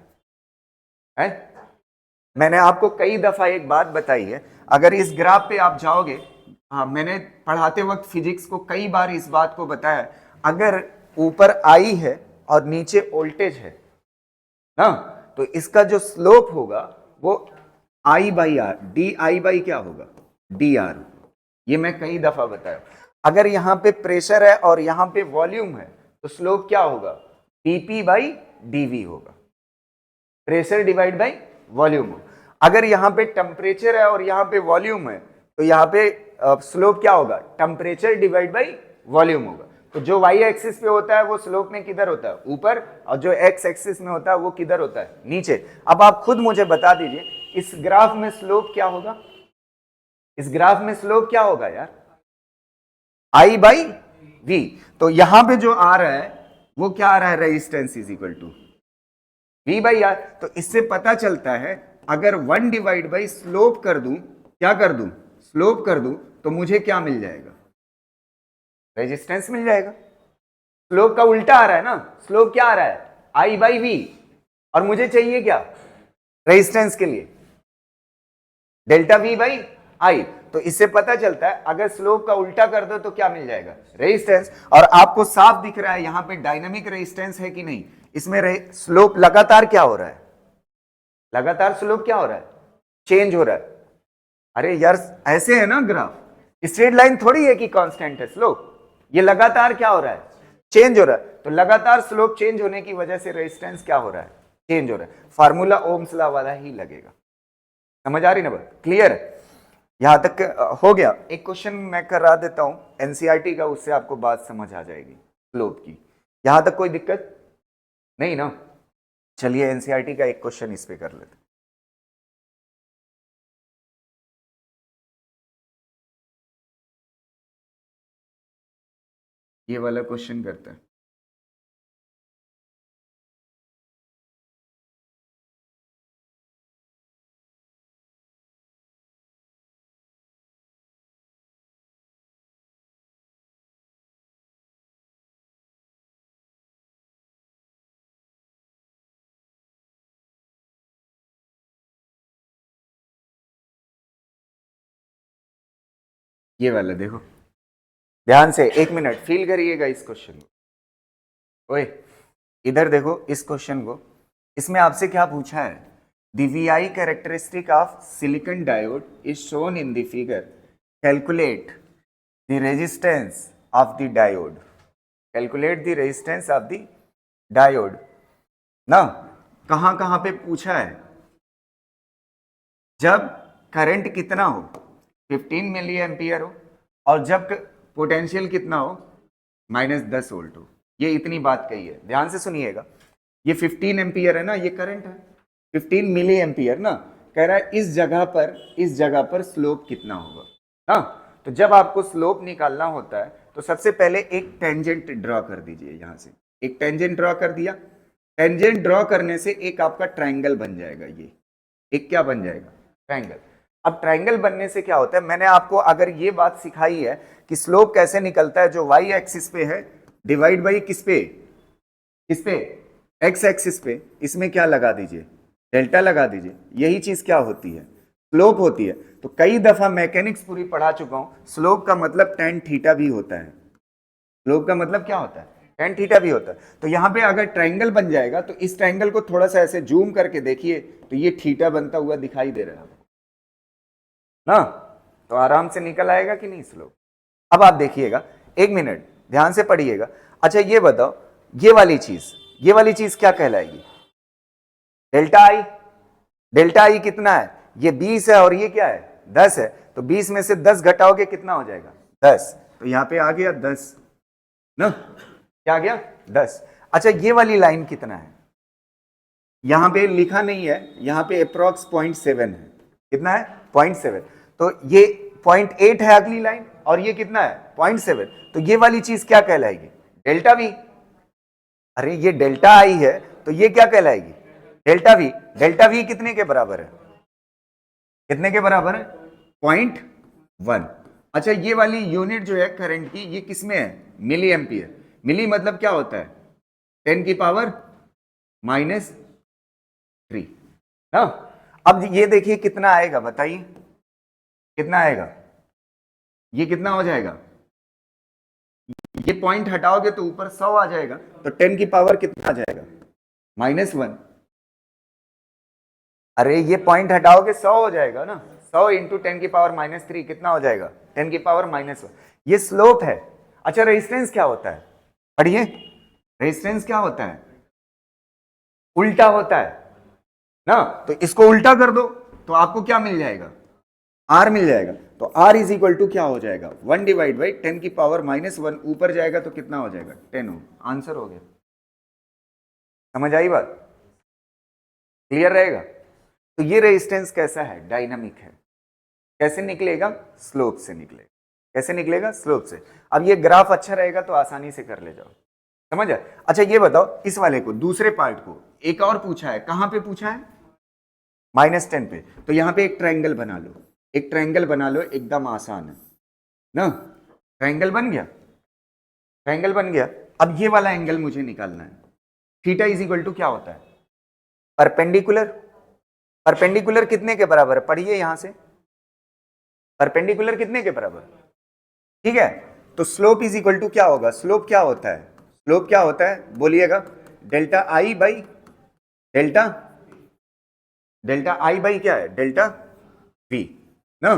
मैंने आपको कई दफा एक बात बताई है, अगर इस ग्राफ पे आप जाओगे, हाँ, मैंने पढ़ाते वक्त फिजिक्स को कई बार इस बात को बताया, अगर ऊपर I है और नीचे वोल्टेज है ना, तो इसका जो स्लोप होगा वो I by R, D I by क्या होगा, डी आर। ये मैं कई दफा बताया। अगर यहाँ पे प्रेशर है और यहाँ पे वॉल्यूम है, तो स्लोप क्या होगा, dp बाई dv होगा, प्रेशर डिवाइड बाई वॉल्यूम। अगर यहाँ पे टेम्परेचर है और यहाँ पे वॉल्यूम है, तो यहाँ पे स्लोप क्या होगा, टेम्परेचर डिवाइड बाई वॉल्यूम होगा। तो जो y एक्सिस पे होता है वो स्लोप में किधर होता है, ऊपर, और जो x एक्सिस में होता है वो किधर होता है, नीचे। अब आप खुद मुझे बता दीजिए, इस ग्राफ में स्लोप क्या होगा, इस ग्राफ में स्लोप क्या होगा यार, I बाई V। तो यहां पे जो आ रहा है वो क्या आ रहा है, resistance is equal to V by R. तो इससे पता चलता है, अगर 1 डिवाइड बाई स्लोप कर दूं, क्या कर दूं, स्लोप कर दूं, तो मुझे क्या मिल जाएगा, रेजिस्टेंस मिल जाएगा। स्लोप का उल्टा आ रहा है ना, स्लोप क्या आ रहा है, I बाई V, और मुझे चाहिए क्या, रेजिस्टेंस के लिए डेल्टा V बाई I। तो इससे पता चलता है, अगर स्लोप का उल्टा कर दो तो क्या मिल जाएगा, रेजिस्टेंस। और आपको साफ दिख रहा है यहां पे डायनामिक रेजिस्टेंस है कि नहीं, इसमें स्लोप लगातार क्या हो रहा है, लगातार स्लोप क्या हो रहा है, चेंज हो रहा है। अरे यार ऐसे है ना ग्राफ, स्ट्रेट लाइन थोड़ी है कि कांस्टेंट है स्लोप, ये लगातार क्या हो रहा है, चेंज हो रहा है। तो लगातार स्लोप चेंज होने की वजह से रेजिस्टेंस क्या हो रहा है, चेंज हो रहा है। फार्मूला ओम्स लॉ वाला ही लगेगा। समझ आ रही ना बात, क्लियर है? यहां तक हो गया। एक क्वेश्चन मैं करा देता हूं एनसीईआरटी का, उससे आपको बात समझ आ जाएगी स्लोप की। यहां तक कोई दिक्कत नहीं ना? चलिए एनसीईआरटी का एक क्वेश्चन इस पे कर लेते हैं। ये वाला क्वेश्चन करते हैं। ये वाला देखो ध्यान से, 1 मिनट फील करिएगा इस क्वेश्चन को। ओए इधर देखो इस क्वेश्चन को, इसमें आपसे क्या पूछा है, the VI characteristic of silicon diode is shown in the figure, calculate the resistance of the diode, calculate the resistance of the diode ना। कहां कहां पे पूछा है, जब करंट कितना हो, 15 मिली एम्पियर हो, और जब पोटेंशियल कितना हो, -10 वोल्ट हो। ये इतनी बात कही है, ध्यान से सुनिएगा। ये 15 एम्पियर है ना, ये करंट है, 15 मिली एम्पियर ना, कह रहा है इस जगह पर स्लोप कितना होगा ना। तो जब आपको स्लोप निकालना होता है, तो सबसे पहले एक टेंजेंट ड्रॉ कर दीजिए। यहां से एक टेंजेंट ड्रॉ कर दिया, टेंजेंट ड्रॉ करने से एक आपका ट्राइंगल बन जाएगा। ये एक क्या बन जाएगा, ट्राइंगल। अब ट्राइंगल बनने से क्या होता है, मैंने आपको अगर ये बात सिखाई है कि स्लोप कैसे निकलता है, जो वाई एक्सिस पे है डिवाइड बाई किस पे, एक्स एक्सिस पे, इसमें क्या लगा दीजिए, डेल्टा लगा दीजिए। यही चीज क्या होती है, स्लोप होती है। तो कई दफा मैकेनिक्स पूरी पढ़ा चुका हूं, स्लोप का मतलब tan थीटा भी होता है। स्लोप का मतलब क्या होता है? tan थीटा भी होता है। तो यहां पे अगर ट्रायंगल बन जाएगा तो इस ट्रायंगल को थोड़ा सा ऐसे जूम करके देखिए तो ये थीटा बनता हुआ दिखाई दे रहा है ना, तो आराम से निकल आएगा कि नहीं स्लोप। अब आप देखिएगा, एक मिनट ध्यान से पढ़िएगा। अच्छा ये बताओ, ये वाली चीज क्या कहलाएगी? डेल्टा आई। डेल्टा आई कितना है? ये 20 है और ये क्या है? 10 है। तो 20 में से 10 घटाओगे कितना हो जाएगा? 10। तो यहां पे आ गया 10 ना, क्या आ गया? 10। अच्छा ये वाली लाइन कितना है? यहां पे लिखा नहीं है, यहां पे अप्रोक्स 0.7 है। कितना है? 0.7। तो ये 0.8 है अगली लाइन, और ये कितना है? 0.7। तो ये वाली चीज क्या कहलाएगी? Delta V. अरे ये डेल्टा आई है तो ये क्या कहलाएगी? Delta we. डेल्टा वी कितने के बराबर है? कितने के बराबर है? 0.1। अच्छा ये वाली यूनिट जो है करंट की, ये किसमें है? Milli ampere. मिली मतलब क्या होता है? 10 की पावर -3 ना। अब ये देखिए कितना आएगा, बताइए कितना आएगा? ये कितना हो जाएगा? ये पॉइंट हटाओगे तो ऊपर 100 आ जाएगा, तो 10 की पावर कितना आ जाएगा? -1। अरे ये पॉइंट हटाओगे 100 हो जाएगा ना, 100 इंटू 10 की पावर -3 कितना हो जाएगा? 10 की पावर -1। ये स्लोप है। अच्छा रेजिस्टेंस क्या होता है? पढ़िए, रेजिस्टेंस क्या होता है? उल्टा होता है ना। तो इसको उल्टा कर दो तो आपको क्या मिल जाएगा? R मिल जाएगा। तो R इज इक्वल टू क्या हो जाएगा? 1 डिवाइड बाई 10 की पावर -1। ऊपर जाएगा तो कितना हो जाएगा? 10 हो। आंसर हो गया। समझ आई बात? क्लियर रहेगा? तो ये रेजिस्टेंस कैसा है? डायनामिक है। कैसे निकलेगा? स्लोप से निकलेगा। कैसे निकलेगा? स्लोप से। अब ये ग्राफ अच्छा रहेगा तो आसानी से कर ले जाओ, समझ आए? अच्छा ये बताओ, इस वाले को, दूसरे पार्ट को एक और पूछा है। कहां पे पूछा है? -10 पे। तो यहां पे एक ट्रायंगल बना लो, एक ट्रायंगल बना लो, एकदम आसान है ना। ट्रायंगल बन गया, ट्रायंगल बन गया। अब ये वाला एंगल मुझे निकालना है। थीटा इज इक्वल टू क्या होता है? परपेंडिकुलर। परपेंडिकुलर कितने के बराबर है? पढ़िए यहां से, परपेंडिकुलर कितने के बराबर? ठीक है। तो स्लोप इज इक्वल टू क्या होगा? स्लोप क्या होता है? स्लोप क्या होता है बोलिएगा? Delta I by delta, delta I by क्या है? डेल्टा वी ना।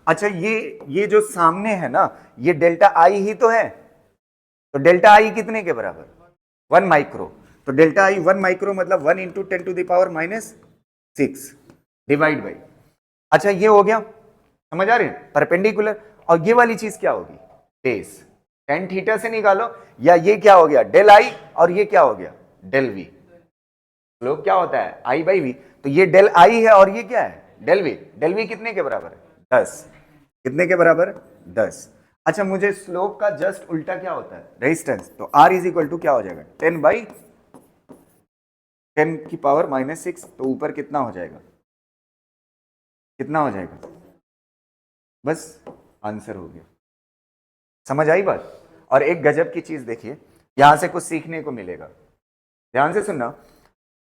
अच्छा ये जो सामने है ना, ये डेल्टा आई ही तो है। तो डेल्टा आई कितने के बराबर? 1 माइक्रो। तो डेल्टा आई 1 माइक्रो मतलब 1 into 10 to the power -6 divide by. अच्छा ये हो गया, समझ आ रही है? परपेंडिकुलर। और ये वाली चीज क्या होगी? बेस। tan थीटा से निकालो, या ये क्या हो गया? डेल आई, और ये क्या हो गया? Del we. स्लोप क्या होता है? आई बाई वी। तो ये डेल आई है और ये क्या है? Del we. डेल वी कितने के बराबर है? 10। कितने के बराबर? 10। अच्छा मुझे स्लोप का जस्ट उल्टा क्या होता है? रेजिस्टेंस। तो R इज इक्वल टू क्या हो जाएगा? 10 बाई 10 की पावर -6। तो ऊपर कितना हो जाएगा? कितना हो जाएगा? बस आंसर हो गया। समझ आई बात? और एक गजब की चीज देखिए, यहां से कुछ सीखने को मिलेगा, ध्यान से सुनना।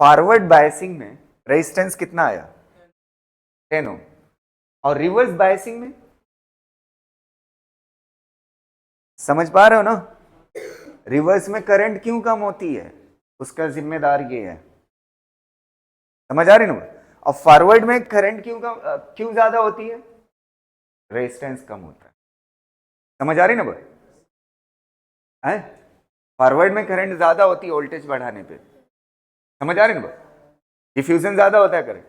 फॉरवर्ड बायसिंग में रेजिस्टेंस कितना आया? 10 ओम। और रिवर्स बायसिंग में, समझ पा रहे हो ना? रिवर्स में करंट क्यों कम होती है? उसका जिम्मेदार ये है। समझ आ रही ना? और फॉरवर्ड में करंट क्यों ज्यादा होती है? रेजिस्टेंस कम होता है। समझ आ रही ना बात? है फॉरवर्ड में करंट ज्यादा होती है वोल्टेज बढ़ाने पे। समझ आ रही ना बात? डिफ्यूजन ज्यादा होता है करंट।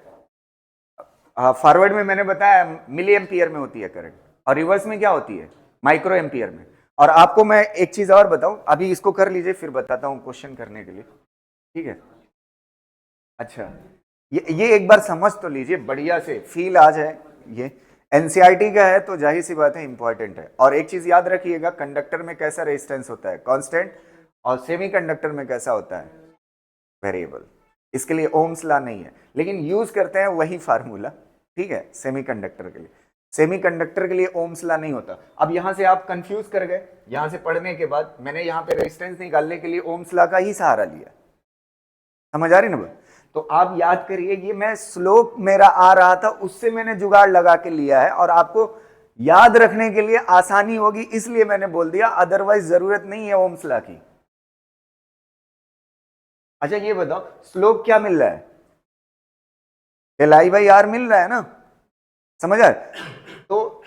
फॉरवर्ड में मैंने बताया मिली एम्पियर में होती है करंट, और रिवर्स में क्या होती है? माइक्रो एम्पियर में। और आपको मैं एक चीज और बताऊं, अभी इसको कर लीजिए फिर बताता हूं क्वेश्चन करने के लिए, ठीक है? अच्छा ये एक बार समझ तो लीजिए, बढ़िया से फील आ जाए। ये एनसीईआरटी का है तो जाहिर सी बात है इंपॉर्टेंट है। और एक चीज याद रखिएगा, कंडक्टर में कैसा रेजिस्टेंस होता है? कांस्टेंट। और सेमीकंडक्टर में कैसा होता है? वेरिएबल। इसके लिए ओम्स लॉ नहीं है, लेकिन यूज करते हैं वही फार्मूला, ठीक है? सेमीकंडक्टर के लिए, सेमीकंडक्टर के लिए ओम्स लॉ नहीं होता। अब यहां से आप कंफ्यूज कर गए, यहां से पढ़ने के बाद मैंने यहां पे रेजिस्टेंस निकालने के लिए ओम्स लॉ का ही सहारा लिया। समझ आ रही ना? तो आप याद करिए, ये मैं स्लोप मेरा आ रहा था उससे मैंने जुगाड़ लगा के लिया है, और आपको याद रखने के लिए आसानी होगी इसलिए मैंने बोल दिया, अदरवाइज जरूरत नहीं है ओम्स लॉ की। अच्छा ये बताओ, स्लोप क्या मिल रहा है? एल आई बाई आर मिल रहा है ना, समझ आए? तो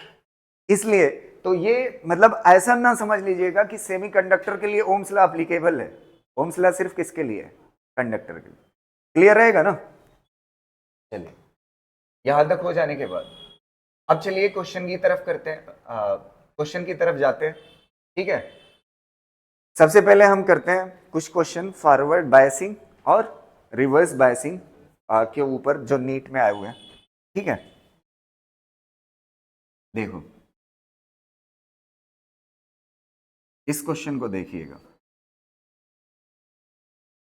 इसलिए तो ये मतलब ऐसा ना समझ लीजिएगा कि सेमीकंडक्टर के लिए ओम्स लॉ एप्लीकेबल है। ओम्स लॉ सिर्फ किसके लिए है? कंडक्टर के लिए। क्लियर रहेगा ना? चलिए, यहां तक हो जाने के बाद अब चलिए क्वेश्चन की तरफ करते हैं, क्वेश्चन की तरफ जाते हैं। ठीक है, सबसे पहले हम करते हैं कुछ क्वेश्चन फॉरवर्ड बायसिंग और रिवर्स बायसिंग के ऊपर जो नीट में आए हुए हैं। ठीक है, देखो इस क्वेश्चन को देखिएगा,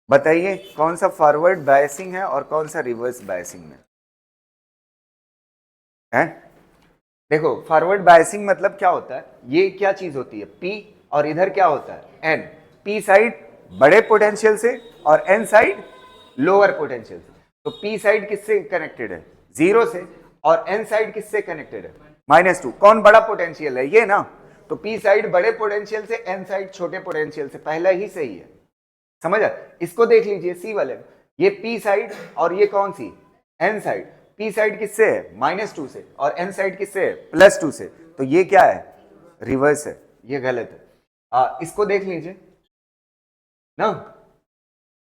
बताइए कौन सा फॉरवर्ड बायसिंग है और कौन सा रिवर्स बायसिंग है? देखो फॉरवर्ड बायसिंग मतलब क्या होता है, ये क्या चीज होती है, P, और इधर क्या होता है N। P साइड बड़े पोटेंशियल से और N साइड लोअर पोटेंशियल से। तो P साइड किससे कनेक्टेड है? 0 से, और N साइड किससे कनेक्टेड है? -2। कौन बड़ा पोटेंशियल है? ये ना। तो P साइड बड़े पोटेंशियल से, N साइड छोटे पोटेंशियल से, पहला ही सही है। समझ आ? इसको देख लीजिए सी वाले, ये P साइड और ये कौन सी? N side. P साइड किससे है? -2 से, और N साइड किससे है? +2 से। तो ये क्या है? रिवर्स है, ये गलत है। इसको देख लीजिए ना,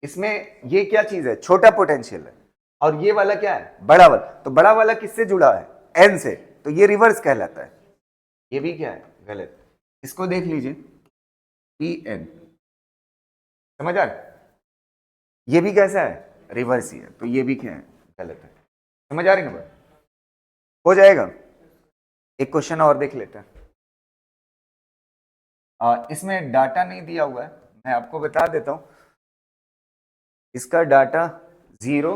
इसमें ये क्या चीज है? छोटा पोटेंशियल है, और ये वाला क्या है? बड़ा वाला। तो बड़ा वाला किससे जुड़ा है? N से, तो ये रिवर्स कहलाता है। ये भी क्या है? गलत। इसको देख लीजिए PN, समझ आ रहा? ये भी कैसा है? रिवर्स ही है, तो ये भी क्या है? गलत है। समझ आ रही है ना? हो जाएगा। एक क्वेश्चन और देख लेते हैं। इसमें डाटा नहीं दिया हुआ है, मैं आपको बता देता हूं। इसका डाटा 0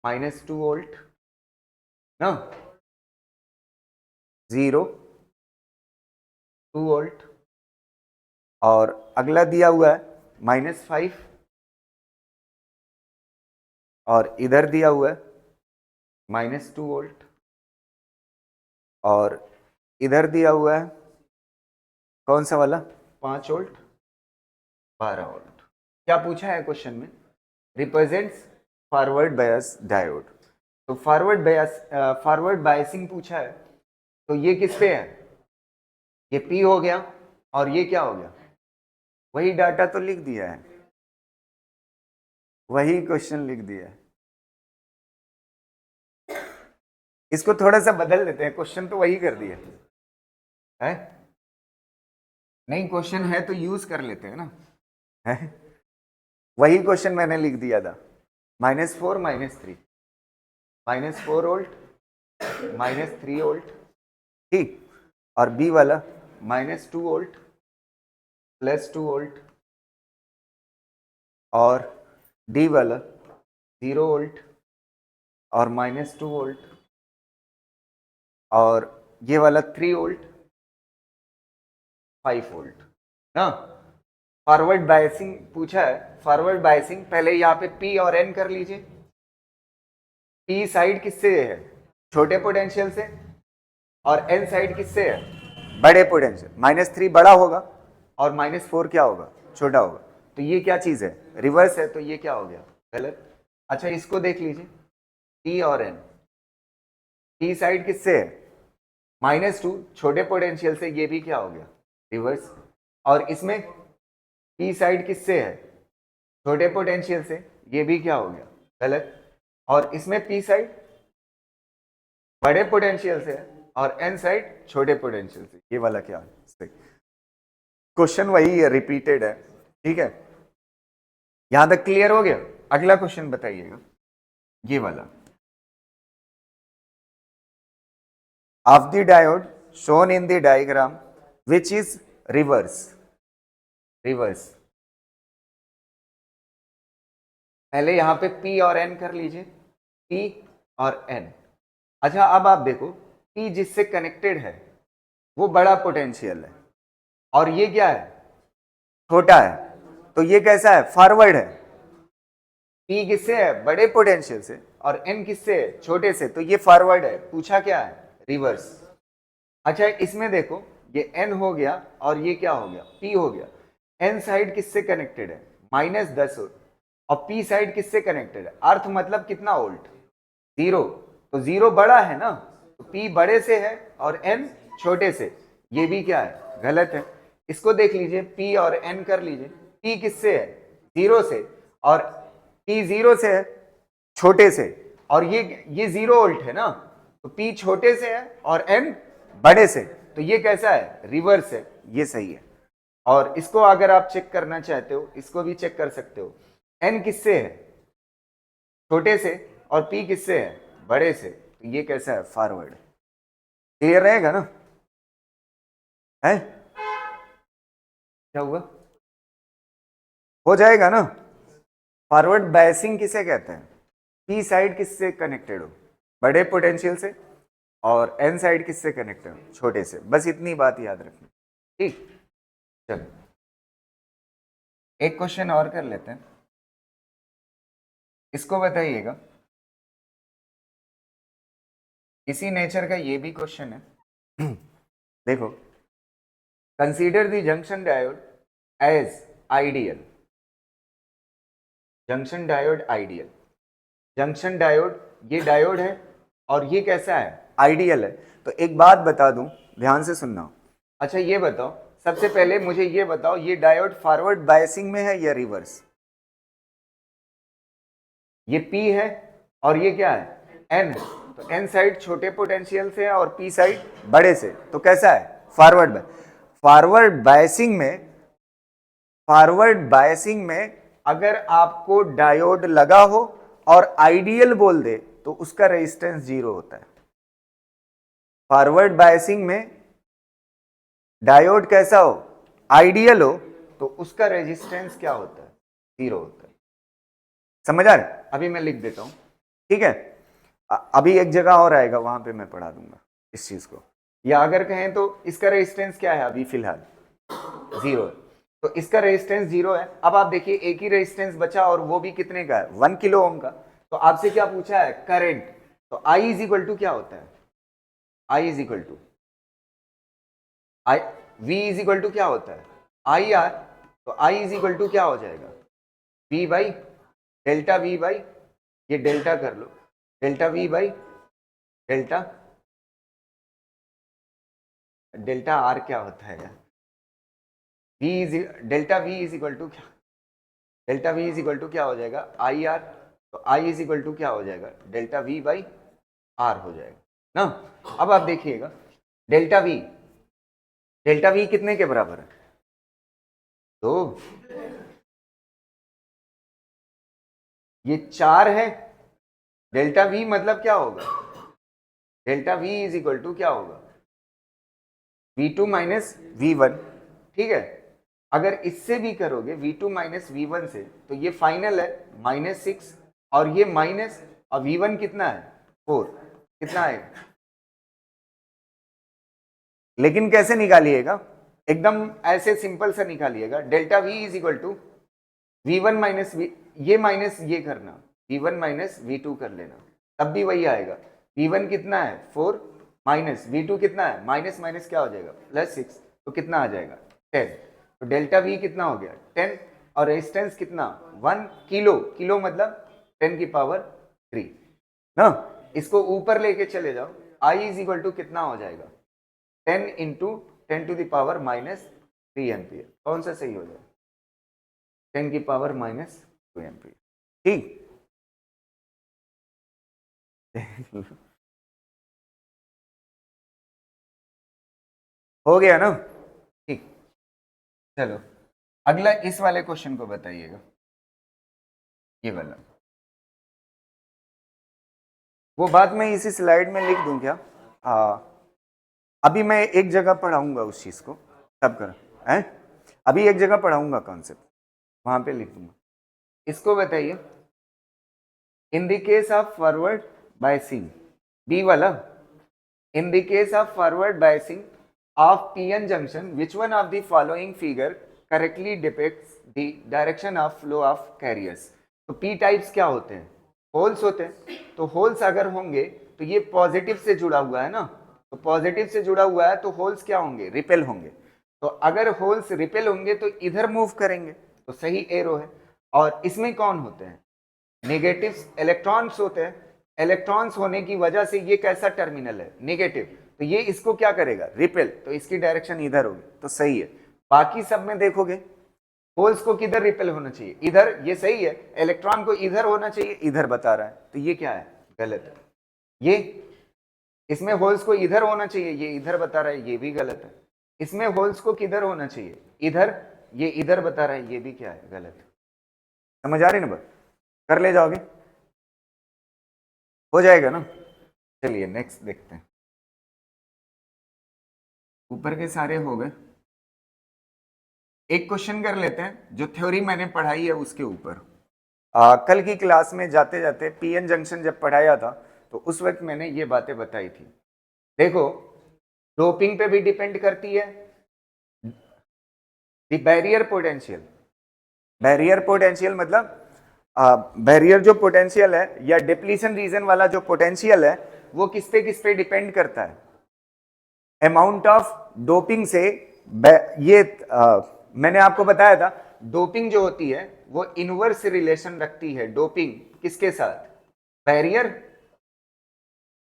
-2 वोल्ट ना, 0 2 वोल्ट, और अगला दिया हुआ है -5, और इधर दिया हुआ है -2 वोल्ट, और इधर दिया हुआ है कौन सा वाला? 5 वोल्ट, 12 वोल्ट। क्या पूछा है क्वेश्चन में? Represents forward bias diode. तो फॉरवर्ड बायसिंग पूछा है, तो ये किस पे है? ये P हो गया, और ये क्या हो गया? वही डाटा तो लिख दिया है, वही क्वेश्चन लिख दिया है। इसको थोड़ा सा बदल देते हैं, क्वेश्चन तो वही कर दिया है। नहीं, क्वेश्चन है तो यूज कर लेते हैं ना, है? वही क्वेश्चन मैंने लिख दिया था, -4 -3, -4 वोल्ट, -3 वोल्ट, ठीक, और बी वाला -2 वोल्ट, +2 वोल्ट, और डी वाला 0 वोल्ट और -2 वोल्ट, और ये वाला 3 वोल्ट, 5 वोल्ट ना। फॉरवर्ड बायसिंग पूछा है, फॉरवर्ड बायसिंग पहले यहाँ पे P और N कर लीजिए। P साइड किससे है? छोटे पोटेंशियल से, और N साइड किससे है? बड़े पोटेंशियल। -3 बड़ा होगा और -4 क्या होगा? छोटा होगा। तो ये क्या चीज है? रिवर्स है, तो ये क्या हो गया? गलत। अच्छा इसको देख लीजिए, P और N। P साइड किससे है? -2, छोटे पोटेंशियल से, ये भी क्या हो गया? रिवर्स। और इसमें P साइड किससे है? छोटे पोटेंशियल से, ये भी क्या हो गया? गलत। और इसमें P साइड बड़े पोटेंशियल से है, और N साइड छोटे पोटेंशियल से, ये वाला क्या है? सही। क्वेश्चन वही है, रिपीटेड है। ठीक है, यहां तक क्लियर हो गया? अगला क्वेश्चन बताइएगा, ये वाला। Of the diode shown in the diagram which is reverse, reverse। पहले यहां पे P और N कर लीजिए, P और N। अच्छा अब आप देखो, P जिससे कनेक्टेड है वो बड़ा पोटेंशियल है, और ये क्या है? छोटा है। तो ये कैसा है? फॉरवर्ड है। P किससे है, बड़े पोटेंशियल से, और N किससे है, छोटे से, तो ये फॉरवर्ड है। पूछा क्या है, रिवर्स। अच्छा इसमें देखो, ये N हो गया और ये क्या हो गया, P हो गया। N साइड किससे कनेक्टेड है, -10 वोल्ट, और P साइड किससे कनेक्टेड है, अर्थ मतलब कितना वोल्ट, 0। तो 0 बड़ा है ना, तो P बड़े से है और N छोटे से, ये भी क्या है, गलत है। इसको देख लीजिए, P और N कर लीजिए। P किससे है, 0 से, और P 0 से है, छोटे से, और ये 0 वोल्ट है ना, तो P छोटे से है और N बड़े से, तो ये कैसा है, रिवर्स है, ये सही है। और इसको अगर आप चेक करना चाहते हो, इसको भी चेक कर सकते हो। N किससे है, छोटे से, और P किससे है, बड़े से, तो ये कैसा है, फॉरवर्ड। क्लियर रहेगा ना, है क्या हुआ, हो जाएगा ना। फॉरवर्ड बायसिंग किसे कहते हैं, P साइड किससे कनेक्टेड हो, बड़े पोटेंशियल से, और N साइड किससे कनेक्टेड हो, छोटे से। बस इतनी बात याद रखनी, ठीक। चलो एक क्वेश्चन और कर लेते हैं, इसको बताइएगा। इसी नेचर का ये भी क्वेश्चन है। देखो, consider the junction diode as ideal. Junction diode ideal, junction diode, ये डायोड है और ये कैसा है, आइडियल है। तो एक बात बता दूं, ध्यान से सुनना। अच्छा ये बताओ, सबसे पहले मुझे ये बताओ, ये डायोड फॉरवर्ड बायसिंग में है या रिवर्स। ये P है और ये क्या है, N है। तो N साइड छोटे पोटेंशियल से है और P साइड बड़े से, तो कैसा है, फॉरवर्ड। फॉरवर्ड बायसिंग में, फॉरवर्ड बायसिंग में अगर आपको डायोड लगा हो और आइडियल बोल दे तो उसका रेजिस्टेंस 0 होता है। फॉरवर्ड बायसिंग में डायोड कैसा हो, आइडियल हो, तो उसका रेजिस्टेंस क्या होता है, 0 होता है। समझ आ रहा है, अभी मैं लिख देता हूं, ठीक है। अभी एक जगह और आएगा, वहां पे मैं पढ़ा दूंगा इस चीज को। या अगर कहें तो इसका रेजिस्टेंस क्या है, अभी फिलहाल 0 है, तो इसका रेजिस्टेंस 0 है। अब आप देखिए, एक ही रेजिस्टेंस बचा और वो भी कितने का है, 1 किलो ओम का। तो आपसे क्या पूछा है, करंट। तो I इज इक्वल टू क्या होता है, I is equal to I, V is equal to क्या होता है, IR। तो I इज इक्वल टू क्या हो जाएगा, V by delta V by, ये डेल्टा कर लो, delta V by delta, delta R क्या होता है यार, delta V is equal to क्या, delta V is equal to क्या हो जाएगा, IR। तो I इज इक्वल टू क्या हो जाएगा, डेल्टा V बाई R हो जाएगा ना। अब आप देखिएगा, डेल्टा V, डेल्टा V कितने के बराबर है, तो ये 4 है। डेल्टा V मतलब क्या होगा, delta V is equal to क्या होगा, V2 माइनस V1, ठीक है। अगर इससे भी करोगे V2 माइनस V1 से, तो ये फाइनल है -6, और ये माइनस, और V1 कितना है, 4, कितना आएगा। लेकिन कैसे निकालिएगा, एकदम ऐसे सिंपल सा निकालिएगा। Delta V is equal to V1 minus ये माइनस ये करना, V1 माइनस V2 कर लेना, तब भी वही आएगा। V1 कितना है 4, माइनस V2 कितना है, माइनस माइनस क्या हो जाएगा, +6, तो कितना आ जाएगा 10। तो डेल्टा V कितना हो गया 10, और रेजिस्टेंस कितना 1 किलो, किलो मतलब 10 की पावर 3 ना। इसको ऊपर लेके चले जाओ, I इज इक्वल टू कितना हो जाएगा 10 into 10 to the power -3 ampere. कौन सा सही हो जाएगा, 10 की पावर -2 एम्पियर, ठीक। हो गया ना, ठीक। चलो अगला इस वाले क्वेश्चन को बताइएगा, ये वाला। वो बात मैं इसी स्लाइड में लिख दूं क्या, अभी मैं एक जगह पढ़ाऊंगा उस चीज को, तब कर है, अभी एक जगह पढ़ाऊंगा कॉन्सेप्ट, वहां पे लिख दूंगा। इसको बताइए, in the case of forward biasing, B वाला, in the case of forward biasing of PN junction, which one of the following figure correctly depicts the direction of flow of carriers? तो P types क्या होते हैं? Holes होते हैं। तो holes अगर होंगे तो ये पॉजिटिव से जुड़ा हुआ है ना, तो पॉजिटिव से जुड़ा हुआ है तो होल्स क्या होंगे? रिपेल होंगे। तो अगर होल्स रिपेल होंगे तो इधर मूव करेंगे, तो सही एरो है। और इसमें कौन होते हैं? नेगेटिव इलेक्ट्रॉन्स होते हैं। इलेक्ट्रॉन्स होने की वजह से ये कैसा टर्मिनल है? नेगेटिव। तो ये इसको क्या करेगा? रिपेल। तो इसकी डायरेक्शन इधर होगी, तो सही है। बाकी सब में देखोगे होल्स को किधर रिपेल होना चाहिए? इधर, ये सही है। इलेक्ट्रॉन को इधर होना चाहिए, इधर बता रहा है, तो ये क्या है? गलत है। ये इसमें होल्स को इधर होना चाहिए, ये इधर बता रहा है, ये भी गलत है। इसमें होल्स को किधर होना चाहिए? इधर, ये इधर बता रहा है, ये भी क्या है? गलत है। समझ आ रही ना बात? कर ले जाओगे, हो जाएगा ना? चलिए नेक्स्ट देखते हैं। ऊपर के सारे हो गए। एक क्वेश्चन कर लेते हैं जो थ्योरी मैंने पढ़ाई है उसके ऊपर। कल की क्लास में जाते जाते पीएन जंक्शन जब पढ़ाया था तो उस वक्त मैंने ये बातें बताई थी। देखो, डोपिंग पे भी डिपेंड करती है बैरियर पोटेंशियल। बैरियर पोटेंशियल मतलब बैरियर जो पोटेंशियल है या डिप्लीशन रीजन वाला जो पोटेंशियल है वो किस पे डिपेंड करता है? अमाउंट ऑफ डोपिंग से। ये मैंने आपको बताया था, डोपिंग जो होती है वो इनवर्स रिलेशन रखती है। डोपिंग किसके साथ? बैरियर,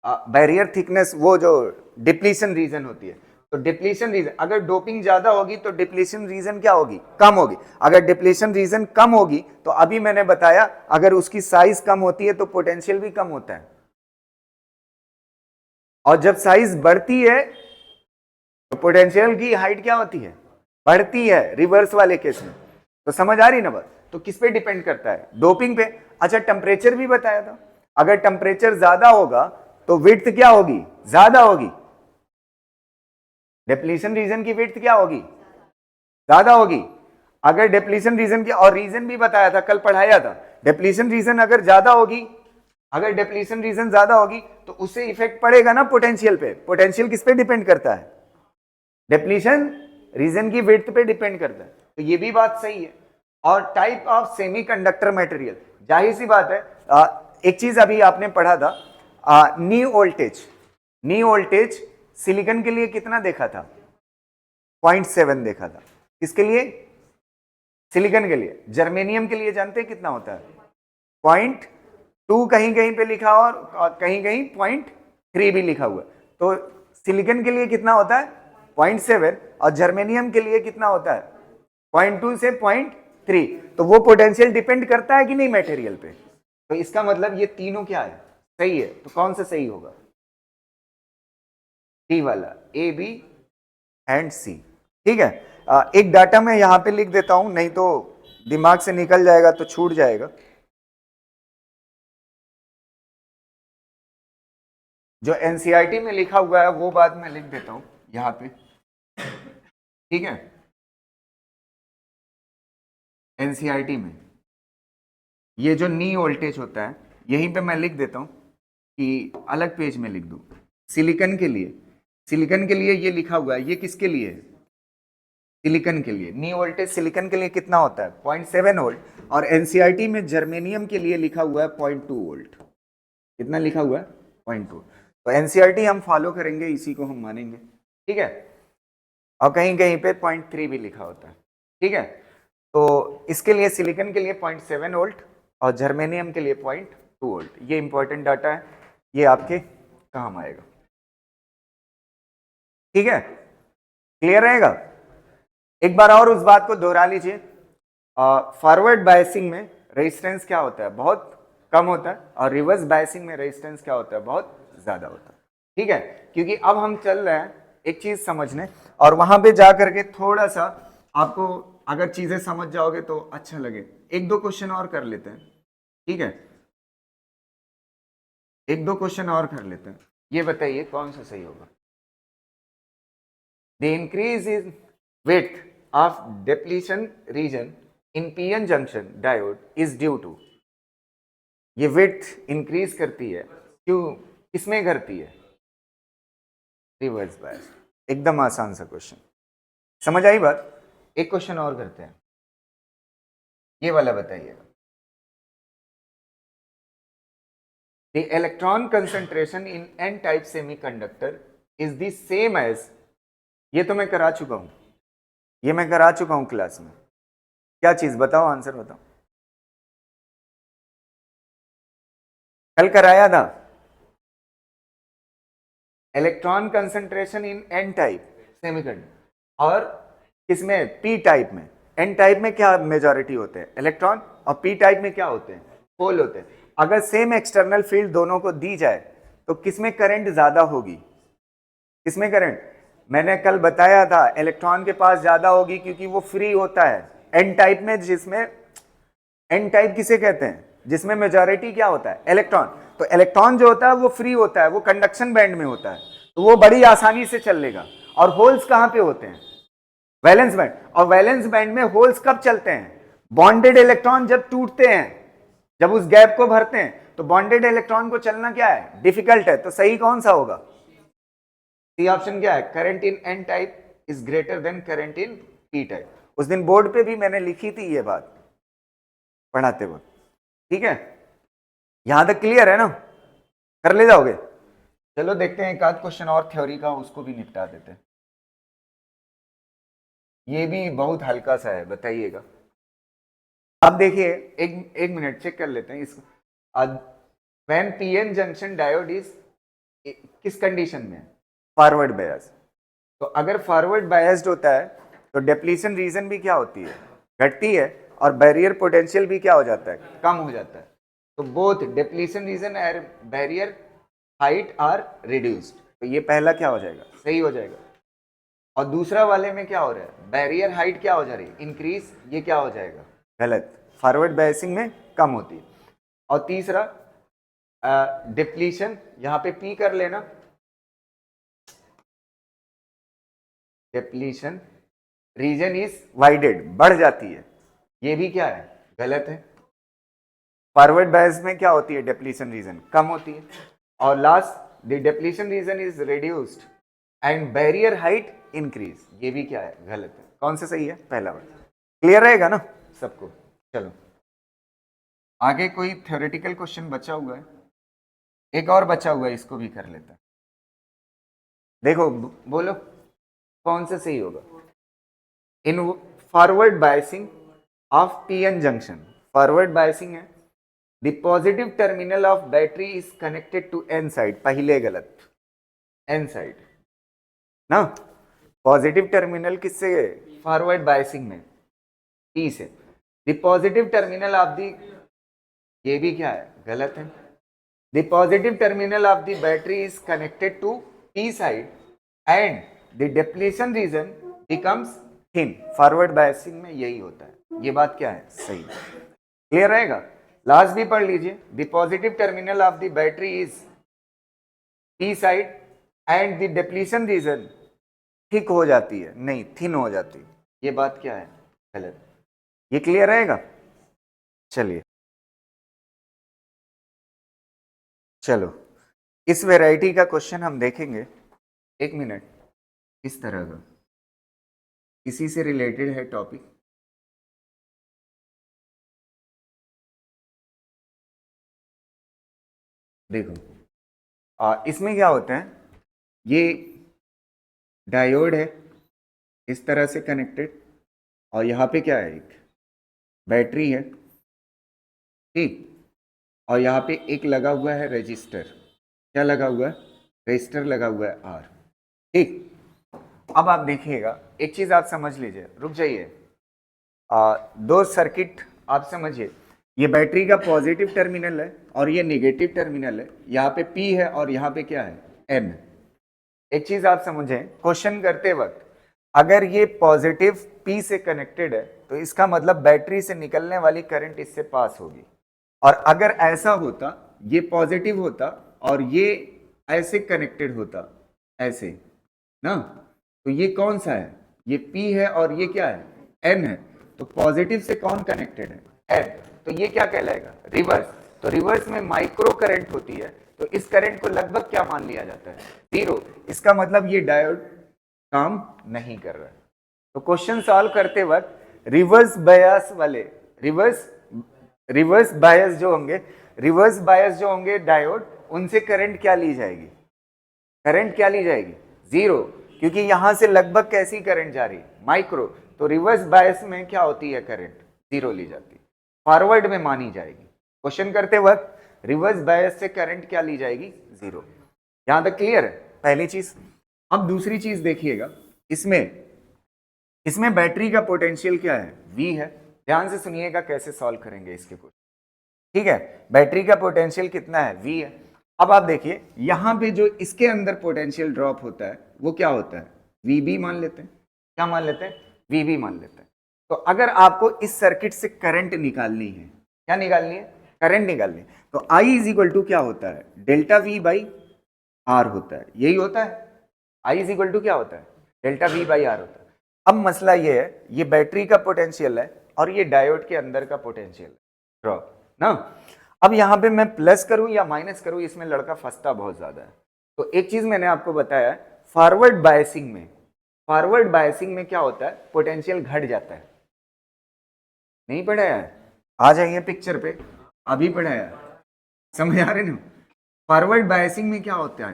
बैरियर थिकनेस, वो जो डिप्लीशन रीजन होती है। तो डिप्लीशन रीजन, अगर डोपिंग ज्यादा होगी तो डिप्लीशन रीजन क्या होगी? कम होगी। अगर डिप्लीशन रीजन कम होगी तो अभी मैंने बताया अगर उसकी साइज कम होती है तो पोटेंशियल भी कम होता है। और जब साइज बढ़ती है तो पोटेंशियल की हाइट क्या होती है? बढ़ती है, रिवर्स वाले केस में। तो समझ आ रही ना बात? तो किस पे डिपेंड करता है? डोपिंग पे। अच्छा, टेम्परेचर भी बताया था, अगर टेम्परेचर ज्यादा होगा तो विड्थ क्या होगी? ज्यादा होगी। डिप्लीशन रीजन की विड्थ क्या होगी? ज्यादा होगी। अगर डिप्लीशन रीजन की, और रीजन भी बताया था, कल पढ़ाया था, डिप्लीशन रीजन अगर ज्यादा होगी, अगर डिप्लीशन रीजन ज्यादा होगी तो उससे इफेक्ट पड़ेगा ना पोटेंशियल पे। पोटेंशियल किस पे डिपेंड करता है? डिप्लीशन रीजन की विड्थ पे डिपेंड करता है। तो ये भी बात सही है। और टाइप ऑफ सेमीकंडक्टर मटेरियल, जाहिर सी बात है। एक चीज अभी आपने पढ़ा था, नी वोल्टेज। नी वोल्टेज सिलिकॉन के लिए कितना देखा था? 0.7 देखा था। किसके लिए? सिलिकॉन के लिए। जर्मेनियम के लिए जानते हैं कितना होता है? 0.2 कहीं कहीं पे लिखा और कहीं कहीं 0.3 भी लिखा हुआ। तो सिलिकॉन के लिए कितना होता है? 0.7। और जर्मेनियम के लिए कितना होता है? 0.2 से 0.3। तो वो पोटेंशियल डिपेंड करता है कि नहीं मटेरियल पे? तो इसका मतलब ये तीनों क्या है? सही है। तो कौन सा सही होगा? डी वाला, ए बी एंड सी। ठीक है। एक डाटा मैं यहां पे लिख देता हूं, नहीं तो दिमाग से निकल जाएगा तो छूट जाएगा। जो एनसीईआरटी में लिखा हुआ है वो बात मैं लिख देता हूं यहां पे। ठीक है। एनसीईआरटी में ये जो नी वोल्टेज होता है यहीं पे मैं लिख देता हूं कि अलग पेज में लिख दूं। सिलिकॉन के लिए, सिलिकॉन के लिए ये लिखा हुआ है। ये किसके लिए है? सिलिकॉन के लिए। नी वोल्टेज सिलिकॉन के लिए कितना होता है? 0.7 वोल्ट। और एनसीईआरटी में जर्मेनियम के लिए लिखा हुआ है 0.2 वोल्ट। कितना लिखा हुआ है? 0.2। तो एनसीईआरटी हम फॉलो करेंगे, इसी को हम मानेंगे। ठीक है। और कहीं कहीं पे 0.3 भी लिखा होता है। ठीक है। तो इसके लिए सिलिकॉन के लिए 0.7 वोल्ट और जर्मेनियम के लिए 0.2 वोल्ट। ये इंपॉर्टेंट डाटा है, ये आपके काम आएगा। ठीक है, क्लियर रहेगा? एक बार और उस बात को दोहरा लीजिए। फॉरवर्ड बायसिंग में रेजिस्टेंस क्या होता है? बहुत कम होता है। और रिवर्स बायसिंग में रेजिस्टेंस क्या होता है? बहुत ज्यादा होता है। ठीक है। क्योंकि अब हम चल रहे हैं एक चीज समझने, और वहां पे जा करके थोड़ा सा आपको अगर चीजें समझ जाओगे तो अच्छा लगे। एक दो क्वेश्चन और कर लेते हैं। ठीक है, एक दो क्वेश्चन और कर लेते हैं। ये बताइए कौन सा सही होगा? The increase in width of depletion region in PN junction diode is due to। ये width इंक्रीज करती है, क्यों, किसमें करती है? Reverse bias. एकदम आसान सा क्वेश्चन, समझ आई बात? एक क्वेश्चन और करते हैं, ये वाला बताइए। The electron concentration in N type semiconductor is the same as, ये तो मैं करा चुका हूं, ये मैं करा चुका हूं क्लास में। क्या चीज बताओ, आंसर बताओ। कल कराया था electron concentration in N type semiconductor, और किसमें, पी टाइप में। एन टाइप में क्या मेजॉरिटी होते हैं, इलेक्ट्रॉन, और पी टाइप में क्या होते हैं, होल होते हैं। अगर सेम एक्सटर्नल फील्ड दोनों को दी जाए तो किसमें करंट ज्यादा होगी, किसमें करंट, मैंने कल बताया था इलेक्ट्रॉन के पास ज्यादा होगी क्योंकि वो फ्री होता है एन टाइप में, जिसमें एन टाइप किसे कहते हैं, जिसमें मेजॉरिटी क्या होता है, इलेक्ट्रॉन। तो इलेक्ट्रॉन जो होता है वो फ्री होता है, वो कंडक्शन बैंड में होता है, तो वो बड़ी आसानी से चल लेगा। और होल्स कहां पे होते हैं, वैलेंस बैंड, और वैलेंस बैंड में होल्स कब चलते हैं, बॉन्डेड इलेक्ट्रॉन जब टूटते हैं, जब उस गैप को भरते हैं, तो बॉन्डेड इलेक्ट्रॉन को चलना क्या है, डिफिकल्ट है। तो सही कौन सा होगा, सी ऑप्शन क्या है, current in N type is greater than current in P type. उस दिन बोर्ड पे भी मैंने लिखी थी ये बात पढ़ाते वक्त, ठीक है। यहां तक क्लियर है ना, कर ले जाओगे। चलो देखते हैं एक आध क्वेश्चन और थ्योरी का, उसको भी निपटा देते हैं। ये भी बहुत हल्का सा है, बताइएगा। अब देखिए, एक मिनट चेक कर लेते हैं इसको। When PN junction diode is किस कंडीशन में, फॉरवर्ड बायस। तो अगर फॉरवर्ड बायस्ड होता है तो डिप्लीशन रीजन भी क्या होती है, घटती है, और बैरियर पोटेंशियल भी क्या हो जाता है, कम हो जाता है। तो बोथ डिप्लीशन रीजन और बैरियर हाइट आर रिड्यूस्ड। तो ये पहला क्या हो जाएगा, सही हो जाएगा। और दूसरा वाले में क्या हो रहा है, बैरियर हाइट क्या हो जा रही है, इंक्रीज, ये क्या हो जाएगा, गलत, फॉरवर्ड बायसिंग में कम होती है। और तीसरा डिप्लीशन, यहां पे पी कर लेना, डिप्लीशन रीजन इज वाइडेड, बढ़ जाती है, ये भी क्या है, गलत है। फॉरवर्ड बायस में क्या होती है, डिप्लीशन रीजन कम होती है। और last, the depletion reason is reduced and barrier height increase, ये भी क्या है, गलत है। कौन सा सही है, पहला वाला। क्लियर रहेगा ना सबको। चलो आगे कोई थ्योरेटिकल क्वेश्चन बचा हुआ है, एक और बचा हुआ है, इसको भी कर लेता है। देखो बोलो कौन सा सही होगा। In forward biasing of PN junction, forward biasing है, the positive terminal of battery is connected to N side, पहले गलत, एन साइड ना, पॉजिटिव टर्मिनल किससे, फॉरवर्ड बायसिंग में पी से। The positive terminal of the, ये भी क्या है, गलत है। The positive terminal of the battery is connected to P side and the depletion region becomes thin, forward biasing में यही होता है। ये बात क्या है, सही, क्लियर रहेगा। लास्ट भी पढ़ लीजिए, the positive terminal of the battery is P side and the depletion reason thick हो जाती है, नहीं थिन हो जाती है, ये बात क्या है, गलत। ये क्लियर रहेगा। चलिए चलो इस वैरायटी का क्वेश्चन हम देखेंगे, एक मिनट, इस तरह का, इसी से रिलेटेड है टॉपिक। देखो इसमें क्या होता है, ये डायोड है इस तरह से कनेक्टेड, और यहाँ पे क्या है, एक बैटरी है, ठीक, और यहाँ पे एक लगा हुआ है रजिस्टर, क्या लगा हुआ है, रजिस्टर लगा हुआ है आर, ठीक। अब आप देखिएगा एक चीज आप समझ लीजिए, रुक जाइए, दो सर्किट आप समझिए, ये बैटरी का पॉजिटिव टर्मिनल है और ये नेगेटिव टर्मिनल है, यहाँ पे P है और यहाँ पे क्या है, N। एक चीज आप समझें, क्वेश्चन करते वक्त अगर ये पॉजिटिव P से कनेक्टेड है तो इसका मतलब बैटरी से निकलने वाली करंट इससे पास होगी, और अगर ऐसा होता, ये पॉजिटिव होता और ये ऐसे कनेक्टेड होता, ऐसे ना, तो ये कौन सा है, ये P है और ये क्या है, N है। तो पॉजिटिव से कौन कनेक्टेड है, N, तो ये क्या कहलाएगा, रिवर्स। तो रिवर्स में माइक्रो करंट होती है, तो इस करंट को लगभग क्या मान लिया जाता है, जीरो। इसका मतलब ये डायोड काम नहीं कर रहा है। तो क्वेश्चन सॉल्व करते वक्त रिवर्स बायस वाले, रिवर्स बायस जो होंगे, रिवर्स बायस जो होंगे डायोड, उनसे करंट क्या ली जाएगी, करंट क्या ली जाएगी, जीरो, क्योंकि यहां से लगभग कैसी करंट जा रही है, माइक्रो, तो रिवर्स बायस में क्या होती है, करंट जीरो ली जाती है, फॉरवर्ड में मानी जाएगी। क्वेश्चन करते वक्त रिवर्स बायस से करंट क्या ली जाएगी, जीरो। यहां तक क्लियर है पहली चीज। अब दूसरी चीज देखिएगा, इसमें बैटरी का पोटेंशियल क्या है, V है। ध्यान से सुनिएगा कैसे सॉल्व करेंगे इसके कुछ, ठीक है। बैटरी का पोटेंशियल कितना है, V है। अब आप देखिए यहां पे जो इसके अंदर पोटेंशियल ड्रॉप होता है वो क्या होता है, VB मान लेते हैं। क्या मान लेते हैं, VB मान लेते हैं। तो अगर आपको इस सर्किट से करंट निकालनी है, क्या निकालनी है, करंट निकालनी है, तो I इज इक्वल टू क्या होता है, डेल्टा V बाई R होता है, यही होता है। I इज इक्वल टू क्या होता है, डेल्टा V बाई R होता है। अब मसला ये है, ये बैटरी का पोटेंशियल है और ये डायोड के अंदर का पोटेंशियल है, ड्रॉप ना। अब यहां पे मैं प्लस करूं या माइनस करूं, इसमें लड़का फंसता बहुत ज्यादा है। तो एक चीज मैंने आपको बताया, फॉरवर्ड बायसिंग में क्या होता है, पोटेंशियल घट जाता है। नहीं पढ़ाया है, आ जाइए पिक्चर पे, अभी पढ़ाया, समझ आ रहे ना। फॉरवर्ड बायसिंग में क्या होता है,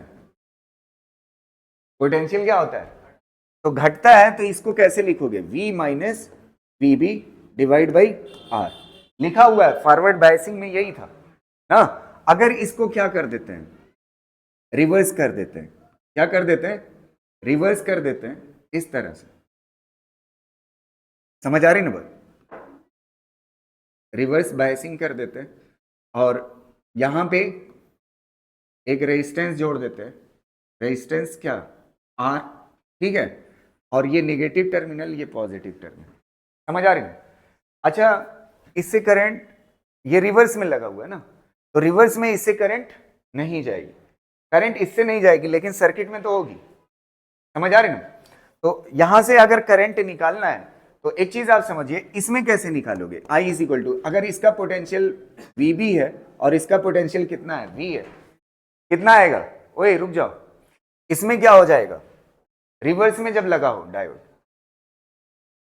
पोटेंशियल क्या होता है, तो घटता है। तो इसको कैसे लिखोगे, V minus VB divide by R लिखा हुआ है, फॉरवर्ड बायसिंग में यही था ना। अगर इसको क्या कर देते हैं, रिवर्स कर देते हैं, क्या कर देते हैं, रिवर्स कर देते हैं इस तरह से, समझ आ रही ना बात, रिवर्स बायसिंग कर देते हैं और यहां पे एक रेजिस्टेंस जोड़ देते हैं, रेजिस्टेंस क्या, R, ठीक है, और ये नेगेटिव टर्मिनल, ये पॉजिटिव टर्मिनल, समझ आ रही है। अच्छा, इससे करंट, ये रिवर्स में लगा हुआ है ना, तो रिवर्स में इससे करंट नहीं जाएगी, करंट इससे नहीं जाएगी, लेकिन सर्किट में तो होगी, समझ आ रही ना। तो यहां से अगर करंट निकालना है तो एक चीज आप समझिए, इसमें कैसे निकालोगे, I इज इक्वल टू, अगर इसका पोटेंशियल VB है और इसका पोटेंशियल कितना है, V है, कितना आएगा, ओए रुक जाओ, इसमें क्या हो जाएगा, रिवर्स में जब लगाओ डायोड,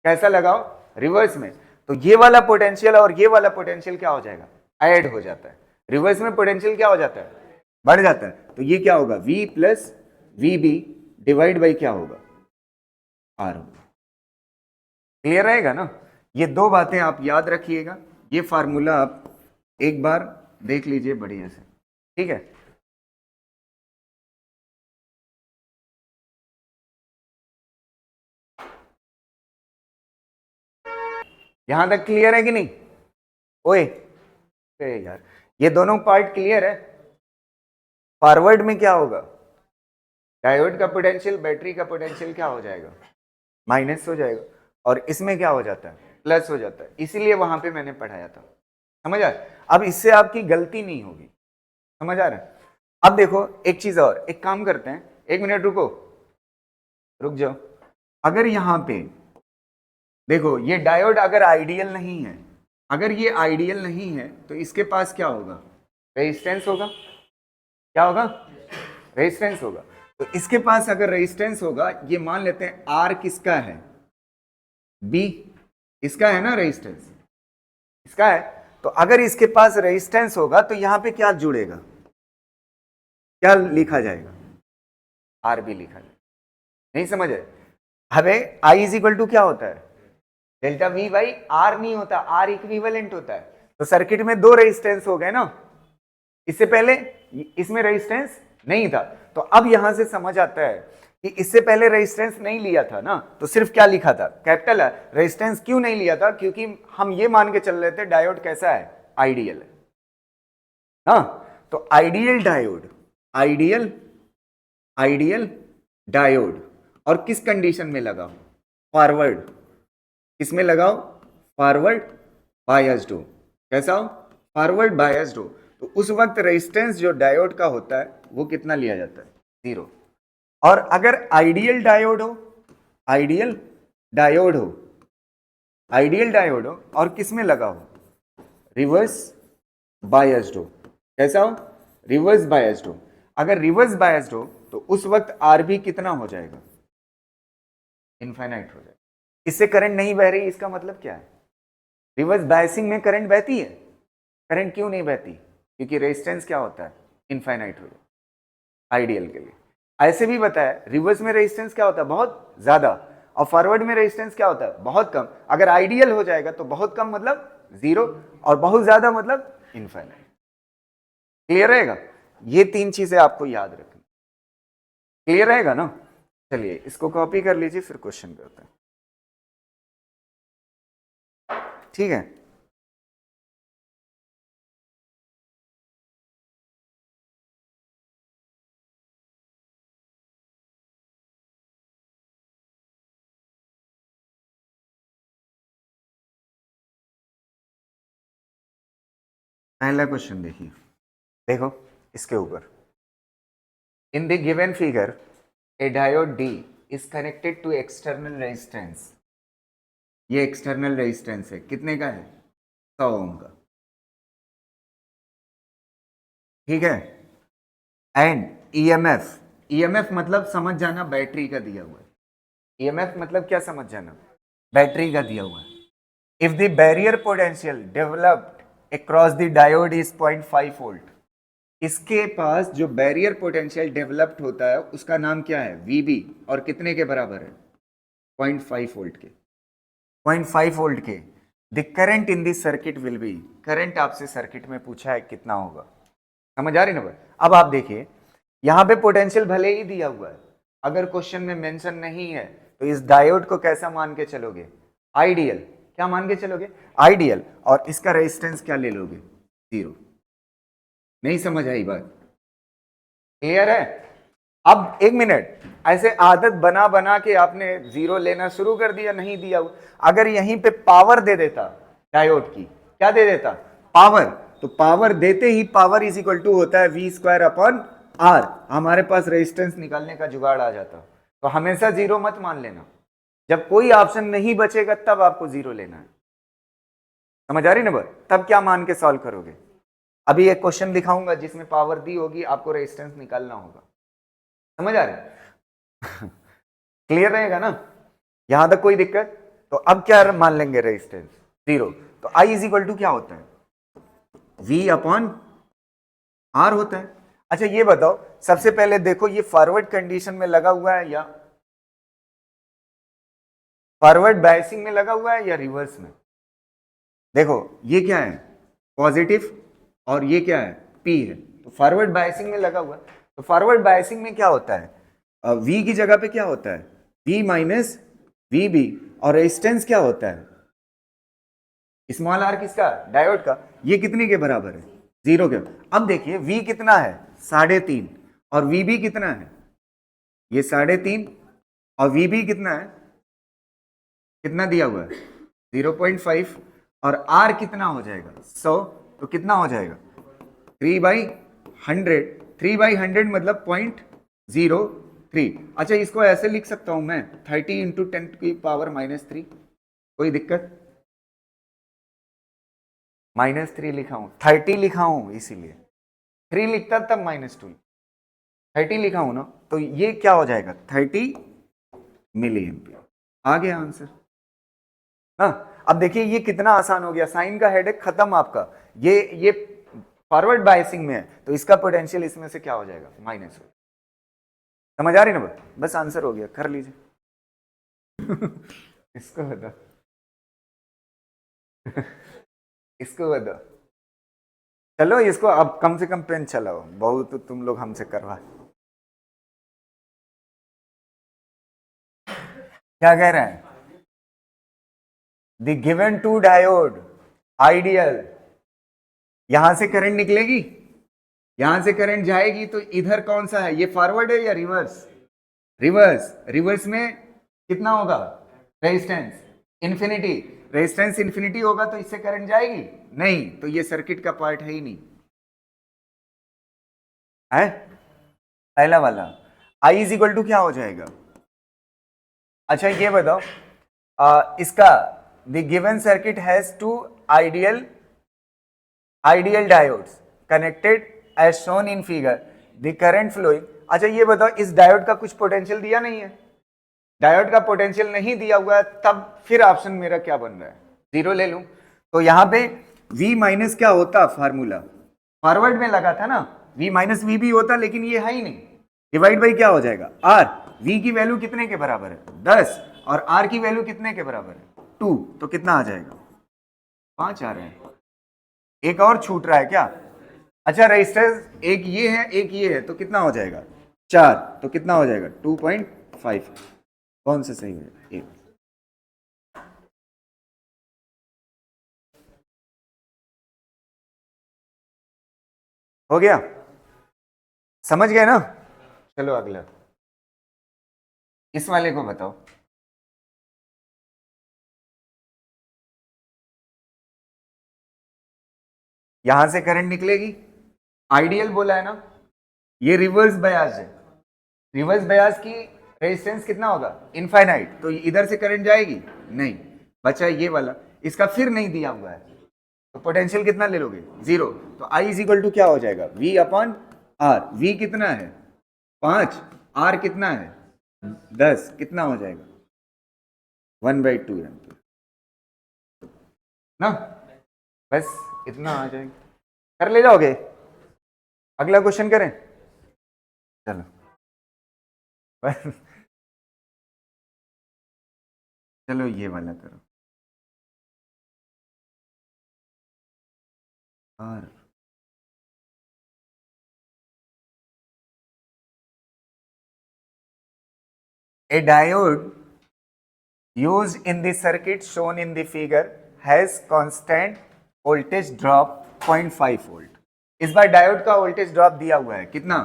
कैसा लगाओ, रिवर्स में, तो ये वाला पोटेंशियल और ये वाला पोटेंशियल क्या हो जाएगा, ऐड हो जाता है। रिवर्स में पोटेंशियल क्या हो जाता है, बढ़ जाता है। तो ये क्या होगा, V plus VB divide by क्या होगा, R होगा। क्लियर रहेगा ना। ये दो बातें आप याद रखिएगा, ये फार्मूला आप एक बार देख लीजिए बढ़िया से, ठीक है। यहां तक क्लियर है कि नहीं, ओए यार, ये दोनों पार्ट क्लियर है। फॉरवर्ड में क्या होगा, डायोड का पोटेंशियल बैटरी का पोटेंशियल क्या हो जाएगा, माइनस हो जाएगा, और इसमें क्या हो जाता है, प्लस हो जाता है, इसीलिए वहां पे मैंने पढ़ाया था, समझ आ रहा। अब इससे आपकी गलती नहीं होगी, समझ आ रहा है। अब देखो एक चीज और, एक काम करते हैं, एक मिनट रुको, रुक जाओ। अगर यहां पे देखो, ये डायोड अगर आइडियल नहीं है, अगर ये आइडियल नहीं है, तो इसके पास क्या होगा, रेजिस्टेंस होगा, क्या होगा, रेजिस्टेंस होगा। तो इसके पास अगर रेजिस्टेंस होगा, ये मान लेते हैं R किसका है, B इसका है ना, रेजिस्टेंस इसका है। तो अगर इसके पास रेजिस्टेंस होगा तो यहां पे क्या जुड़ेगा, क्या लिखा जाएगा, RB लिखा जाएगा। नहीं समझ है, हमें I इज इक्वल टू क्या होता है, डेल्टा V बाई R नहीं होता, R इक्विवेलेंट होता है। तो सर्किट में दो रेजिस्टेंस हो गए ना, इससे पहले इसमें रेजिस्टेंस नहीं था। तो अब यहां से समझ आता है कि इससे पहले रेजिस्टेंस नहीं लिया था ना, तो सिर्फ क्या लिखा था, कैपिटल है। रेजिस्टेंस क्यों नहीं लिया था, क्योंकि हम ये मान के चल रहे थे डायोड कैसा है, आइडियल है ना। तो आइडियल डायोड, आइडियल डायोड, और किस कंडीशन में लगाओ, फॉरवर्ड, किसमें लगाओ, फॉरवर्ड बायस्ड हो, कैसा हो, फॉरवर्ड बायस्ड हो। तो उस वक्त रेजिस्टेंस जो डायोड का होता है वो कितना लिया जाता है, जीरो। और अगर आइडियल डायोड हो, आइडियल डायोड हो, आइडियल डायोड हो और किसमें लगा हो, रिवर्स बायस्ड हो, कैसा हो, रिवर्स बायस्ड हो। अगर रिवर्स बायस्ड हो तो उस वक्त आरबी कितना हो जाएगा, इनफाइनाइट हो जाएगा। इससे करंट नहीं बह रही, इसका मतलब क्या है, रिवर्स बायसिंग में करंट बहती है, करंट क्यों नहीं बहती, क्योंकि रेजिस्टेंस क्या होता है, इनफाइनाइट हो जाए आइडियल के लिए। ऐसे भी बताया रिवर्स में रेजिस्टेंस क्या होता है, बहुत ज्यादा, और फॉरवर्ड में रेजिस्टेंस क्या होता है, बहुत कम। अगर आइडियल हो जाएगा तो बहुत कम मतलब जीरो, और बहुत ज्यादा मतलब इनफाइनाइट। क्लियर रहेगा? ये तीन चीजें आपको याद रखनी। क्लियर रहेगा ना? चलिए इसको कॉपी कर लीजिए, फिर क्वेश्चन करते हैं। ठीक है, पहला क्वेश्चन देखिए, देखो इसके ऊपर, in the given figure a diode D is connected to external resistance. ये एक्सटर्नल रेजिस्टेंस है, कितने का है, 100 ओम का। ठीक है, एंड ईएमएफ, ईएमएफ मतलब समझ जाना बैटरी का दिया हुआ है। ईएमएफ मतलब क्या समझ जाना, बैटरी का दिया हुआ है। If the barrier potential developed across the diode is 0.5 volt, इसके पास जो बैरियर पोटेंशियल डेवलप्ड होता है उसका नाम क्या है, वीबी, और कितने के बराबर है, 0.5 वोल्ट के। 0.5 वोल्ट के the current in this circuit will be, current आपसे सर्किट में पूछा है कितना होगा, समझ आ रही ना भाई? अब आप देखिए यहां पे पोटेंशियल भले ही दिया हुआ है, अगर क्वेश्चन में मेंशन नहीं है तो इस डायोड को कैसा मान के चलोगे, आइडियल। क्या मान के चलोगे, आइडियल। और इसका रेजिस्टेंस क्या ले लोगे, जीरो। नहीं समझ आई बात? क्लियर है? अब एक मिनट, ऐसे आदत बना बना के आपने जीरो लेना शुरू कर दिया, नहीं दिया हुआ। अगर यहीं पे पावर दे देता डायोड की, क्या दे देता, पावर, तो पावर देते ही पावर इज इक्वल टू होता है वी स्क्वायर अपॉन आर, हमारे पास रेजिस्टेंस निकालने का जुगाड़ आ जाता। तो हमेशा जीरो मत मान लेना, जब कोई ऑप्शन नहीं बचेगा तब आपको जीरो लेना है। समझ आ रही ना बात? तब क्या मान के सॉल्व करोगे? अभी एक क्वेश्चन दिखाऊंगा जिसमें पावर दी होगी, आपको रेजिस्टेंस निकालना होगा। समझ आ रही? क्लियर रहेगा ना? यहां तक कोई दिक्कत? तो अब क्या मान लेंगे, रेजिस्टेंस जीरो। तो आई इज इक्वल टू क्या होता है, वी अपॉन आर होता है। अच्छा ये बताओ, सबसे पहले देखो ये फॉरवर्ड कंडीशन में लगा हुआ है या फॉरवर्ड बायसिंग में लगा हुआ है या रिवर्स में? देखो ये क्या है, पॉजिटिव, और ये क्या है, पी है, तो फॉरवर्ड बायसिंग में लगा हुआ है। तो फॉरवर्ड बायसिंग में क्या होता है, V की जगह पे क्या होता है, V माइनस वी बी, और रेजिस्टेंस क्या होता है, स्मॉल आर किसका, डायोड का। ये कितने के बराबर है, जीरो के। अब देखिए V कितना है, 3.5, और VB कितना है, ये 3.5, और VB कितना है, कितना दिया हुआ है, 0.5, और R कितना हो जाएगा, 100, तो कितना हो जाएगा, 3/100। 3/100 मतलब 0.03। अच्छा इसको ऐसे लिख सकता हूं मैं, 30 इंटू 10⁻³ कोई दिक्कत, -3 लिखा हूं, 30 लिखा हूं इसीलिए, 3 लिखता तब -2, 30 लिखा हूं ना, तो ये क्या हो जाएगा, 30 मिली एम्पियर। आ गया आंसर ना? अब देखिए ये कितना आसान हो गया, साइन का हेडेक खत्म आपका। ये फॉरवर्ड बायसिंग में है, तो इसका पोटेंशियल इसमें से क्या हो जाएगा, माइनस हो। समझ आ रही ना? बस आंसर हो गया, कर लीजिए। इसको बता, इसको बता, चलो इसको अब कम से कम पेन चलाओ, बहुत तो तुम लोग हमसे करवा। क्या कह रहे हैं, the given two diode ideal, यहां से करंट निकलेगी, यहां से करंट जाएगी, तो इधर कौन सा है, ये फॉरवर्ड है या रिवर्स, रिवर्स। रिवर्स में कितना होगा, रेजिस्टेंस इन्फिनिटी, रेजिस्टेंस इन्फिनिटी होगा तो इससे करंट जाएगी नहीं, तो ये सर्किट का पार्ट है ही नहीं है। पहला वाला आई इज इक्वल टू क्या हो जाएगा, अच्छा ये बताओ, इसका the given circuit has two ideal diodes connected as shown in figure, the current flowing. अच्छा ये बताओ, इस डायोड का कुछ पोटेंशियल दिया नहीं है, डायोड का पोटेंशियल नहीं दिया हुआ है, तब फिर ऑप्शन मेरा क्या बन रहा है, जीरो ले लूं। तो यहां पे V माइनस क्या होता फार्मूला, फॉरवर्ड में लगा था ना, v माइनस वी भी होता, लेकिन ये है ही नहीं। डिवाइड बाई क्या हो जाएगा, r। v की वैल्यू कितने के बराबर है, 10, और r की वैल्यू कितने के बराबर है, 2, तो कितना आ जाएगा, 5 आ रहे हैं। एक और छूट रहा है क्या, अच्छा रेजिस्टेंस एक ये है एक ये है, तो कितना हो जाएगा 4, तो कितना हो जाएगा 2.5। कौन सा सही है, एक। हो गया, समझ गए ना। चलो अगला, इस वाले को बताओ। यहां से करंट निकलेगी, आइडियल बोला है ना, ये रिवर्स बयास है। रिवर्स बयास की रेजिस्टेंस कितना होगा, इनफाइनाइट, तो इधर से करंट जाएगी नहीं, बचा ये वाला, इसका फिर नहीं दिया हुआ है, तो पोटेंशियल कितना ले लोगे, 0। तो I इज इक्वल टू क्या हो जाएगा, V अपॉन R। V कितना है 5, R कितना है 10, कितना हो जाएगा 1/2 एम्पीयर ना। बस इतना आ जाएगा, कर ले जाओगे। अगला क्वेश्चन करें, चलो चलो ये वाला करो। और a diode used in the circuit shown in the figure has constant voltage drop 0.5 volt। इस बार डायोड का वोल्टेज ड्रॉप दिया हुआ है कितना,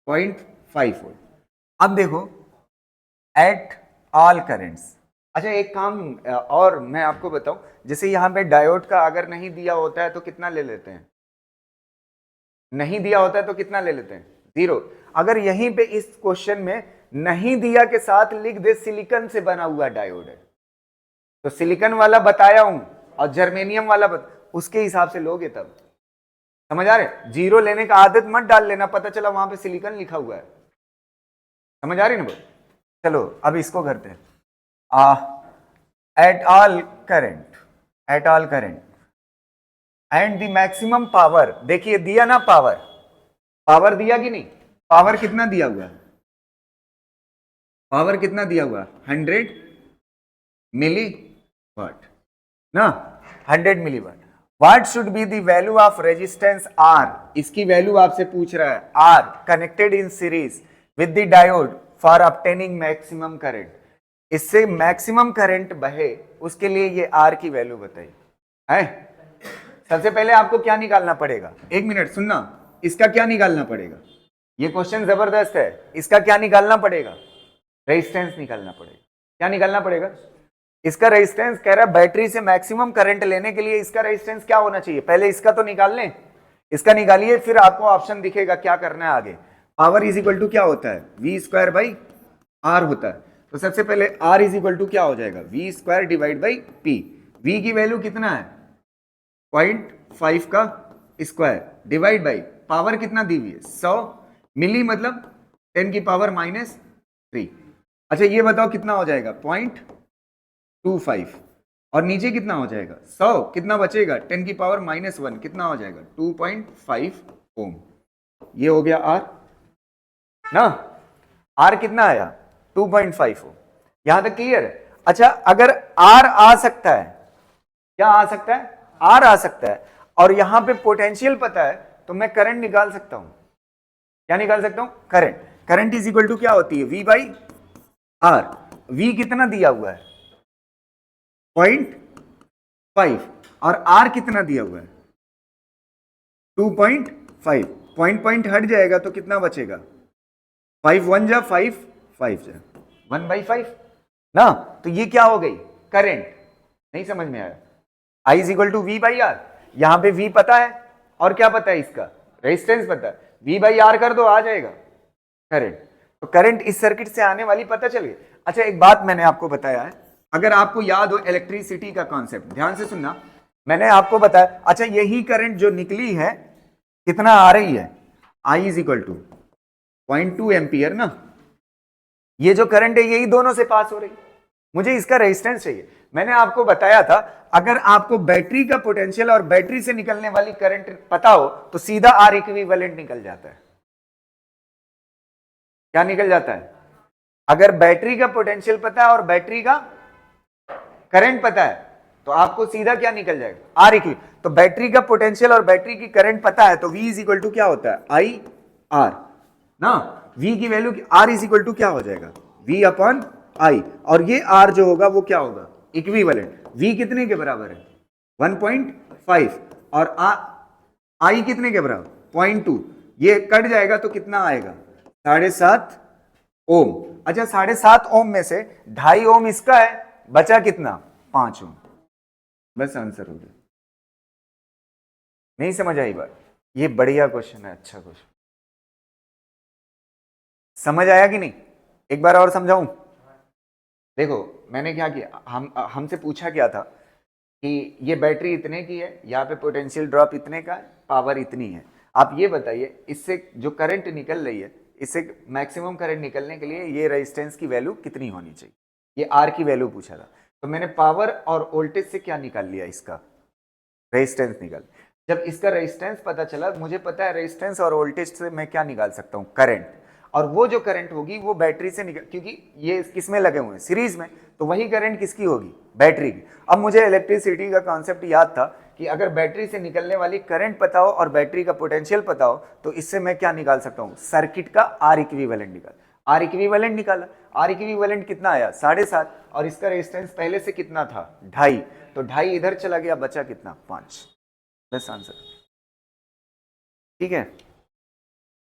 0.5 वोल्ट। अब देखो एट ऑल करेंट्स, अच्छा एक काम और मैं आपको बताऊं, जैसे यहां पे डायोड का अगर नहीं दिया होता है तो कितना ले लेते हैं, नहीं दिया होता है तो कितना ले लेते हैं, 0। अगर यहीं पे इस क्वेश्चन में नहीं दिया के साथ लिख दे सिलिकॉन से बना हुआ डायोड है, तो सिलिकॉन वाला बताया हूं और जर्मेनियम वाला उसके हिसाब से लोगे तब, समझ आ रहे। 0 लेने का आदत मत डाल लेना, पता चला वहां पे सिलिकॉन लिखा हुआ है, समझ आ रही ना। चलो अब इसको करते हैं, at all current and the maximum power. देखिए दिया ना पावर दिया कि नहीं, पावर कितना दिया हुआ है, पावर कितना दिया हुआ, 100 मिली वाट ना, 100 milliwatt. What should be the value of resistance R, इसकी वैल्यू आपसे पूछ रहा है, R connected in series with the diode for obtaining maximum current, इससे मैक्सिमम करंट बहे उसके लिए ये R की वैल्यू बताइए। है सबसे पहले आपको क्या निकालना पड़ेगा, एक मिनट सुनना, इसका क्या निकालना पड़ेगा, ये क्वेश्चन जबरदस्त है, इसका क्या निकालना पड़ेगा, रेजिस्टेंस निकालना पड़ेगा। क्या निकालना पड़ेगा, इसका रेजिस्टेंस कह रहा है बैटरी से मैक्सिमम करंट लेने के लिए इसका रेजिस्टेंस क्या होना चाहिए, पहले इसका तो निकाल लें, इसका निकालिए, फिर आपको ऑप्शन दिखेगा क्या करना है आगे। पावर इज इक्वल टू क्या होता है, V²/R होता है, तो सबसे पहले R इज इक्वल टू क्या हो जाएगा, V² divide by P। V की वैल्यू कितना है 0.5 का स्क्वायर डिवाइड बाई पावर कितना दी हुई है 100 मिली, मतलब 10 की पावर -3। अच्छा ये बताओ कितना हो जाएगा 0.25, और नीचे कितना हो जाएगा 100, कितना बचेगा 10 की पावर -1, कितना हो जाएगा 2.5 ओम। ये हो गया R ना, R कितना आया 2.5 ओम, यहां तक क्लियर है। अच्छा अगर R आ सकता है, क्या आ सकता है, R आ सकता है, और यहां पे पोटेंशियल पता है, तो मैं करंट निकाल सकता हूं, क्या निकाल सकता हूं, करंट इज इक्वल टू क्या होती है V/R। V कितना दिया हुआ है 0.5, और R कितना दिया हुआ है 2.5, पॉइंट हट जाएगा तो कितना बचेगा 5 1 जा 5 5 जा 1/5 ना, तो ये क्या हो गई करंट, नहीं समझ में आया। I is equal to V/R, यहां पे V पता है और क्या पता है, इसका रेजिस्टेंस पता है, V/R कर दो आ जाएगा करंट, तो करंट इस सर्किट से आने वाली पता चल गई। अच्छा एक बात मैंने आपको बताया है, अगर आपको याद हो इलेक्ट्रिसिटी का कॉन्सेप्ट, ध्यान से सुनना, मैंने आपको बताया, अच्छा यही करंट जो निकली है कितना आ रही है, I is equal to 0.2 ampere ना, ये जो करंट है यही दोनों से पास हो रही, मुझे इसका रेजिस्टेंस चाहिए। मैंने आपको बताया था अगर आपको बैटरी का पोटेंशियल और बैटरी से निकलने वाली करंट पता हो तो सीधा आर इक्विवेलेंट निकल जाता है। क्या निकल जाता है? अगर बैटरी का पोटेंशियल पता है और बैटरी का करंट पता है तो आपको सीधा क्या निकल जाएगा? R equal. तो बैटरी का पोटेंशियल और बैटरी की करंट पता है तो V इज इक्वल टू क्या होता है? आई आर ना। V की value R is equal to क्या हो जाएगा? V upon I. और ये R जो होगा वो क्या होगा? इक्विवेलेंट। V कितने के बराबर है? 1.5 और I कितने के बराबर? 0.2। ये कट जाएगा तो कितना आएगा? 7.5 ओम। अच्छा 7.5 ओम में से 2.5 ओम इसका है, बचा कितना? 5 ओम। बस आंसर हो गया। नहीं समझ आई बात? ये बढ़िया क्वेश्चन है, अच्छा क्वेश्चन। समझ आया कि नहीं? एक बार और समझाऊं? देखो मैंने क्या किया, हमसे पूछा क्या था कि ये बैटरी इतने की है, यहाँ पे पोटेंशियल ड्रॉप इतने का है, पावर इतनी है। आप ये बताइए इससे जो करंट निकल रही है, इससे मैक्सिमम करंट निकलने के लिए ये रेजिस्टेंस की वैल्यू कितनी होनी चाहिए? ये आर की वैल्यू पूछा था। तो मैंने पावर और वोल्टेज से क्या निकाल लिया? इसका रेजिस्टेंस निकाल। जब इसका रेजिस्टेंस पता चला, मुझे पता है रेजिस्टेंस और वोल्टेज से मैं क्या निकाल सकता हूँ? करंट। और वो जो करंट होगी वो बैटरी से निकल, क्योंकि ये किस में लगे हुए हैं? सीरीज में, तो वही करंट किसकी होगी? बैटरी की। अब मुझे इलेक्ट्रिसिटी का कॉन्सेप्ट याद था कि अगर बैटरी से निकलने वाली करंट पता हो और बैटरी का पोटेंशियल पता हो तो इससे मैं क्या निकाल सकता हूँ? सर्किट का आर इक्विवेलेंट निकाल। आर इक्विवेलेंट निकाला। आर इक्विवेलेंट कितना आया? 7.5। और इसका रेजिस्टेंस पहले से कितना था? 2.5। तो 2.5 इधर चला गया, बचा कितना? 5। बस आंसर। ठीक है,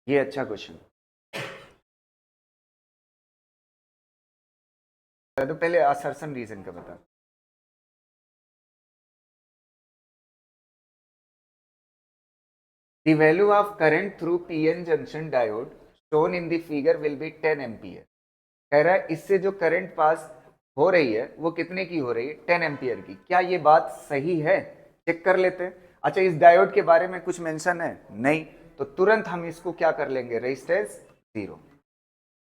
ये अच्छा क्वेश्चन। तो पहले असर्शन रीजन का बता। The value of current through PN junction diode shown in the figure will be 10 ampere. कह रहा है इससे जो करंट पास हो रही है वो कितने की हो रही है? 10 एम्पियर की। क्या ये बात सही है? चेक कर लेते हैं। अच्छा इस डायोड के बारे में कुछ मेंशन है? नहीं। तो तुरंत हम इसको क्या कर लेंगे? रेजिस्टेंस 0।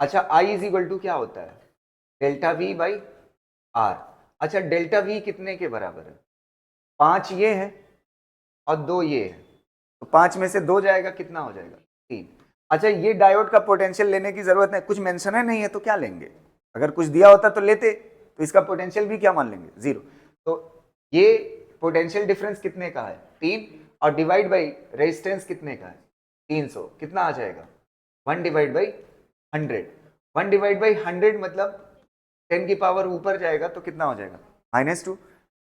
अच्छा I इज इक्वल टू क्या होता है? Delta V by R। अच्छा डेल्टा V कितने के बराबर है? 5 ये है और 2 ये है, तो 5 में से 2 जाएगा, कितना हो जाएगा? 3। अच्छा ये डायोड का पोटेंशियल लेने की जरूरत नहीं, कुछ मेंशन है नहीं है तो क्या लेंगे? अगर कुछ दिया होता तो लेते, तो इसका पोटेंशियल भी क्या मान लेंगे? 0। तो ये पोटेंशियल डिफरेंस कितने का है? 3। और डिवाइड बाई रेजिस्टेंस कितने का है? 300। कितना आ जाएगा? 1 डिवाइड बाई 100। 1 डिवाइड बाई 100 मतलब 10 की पावर ऊपर जाएगा तो कितना हो जाएगा? -2।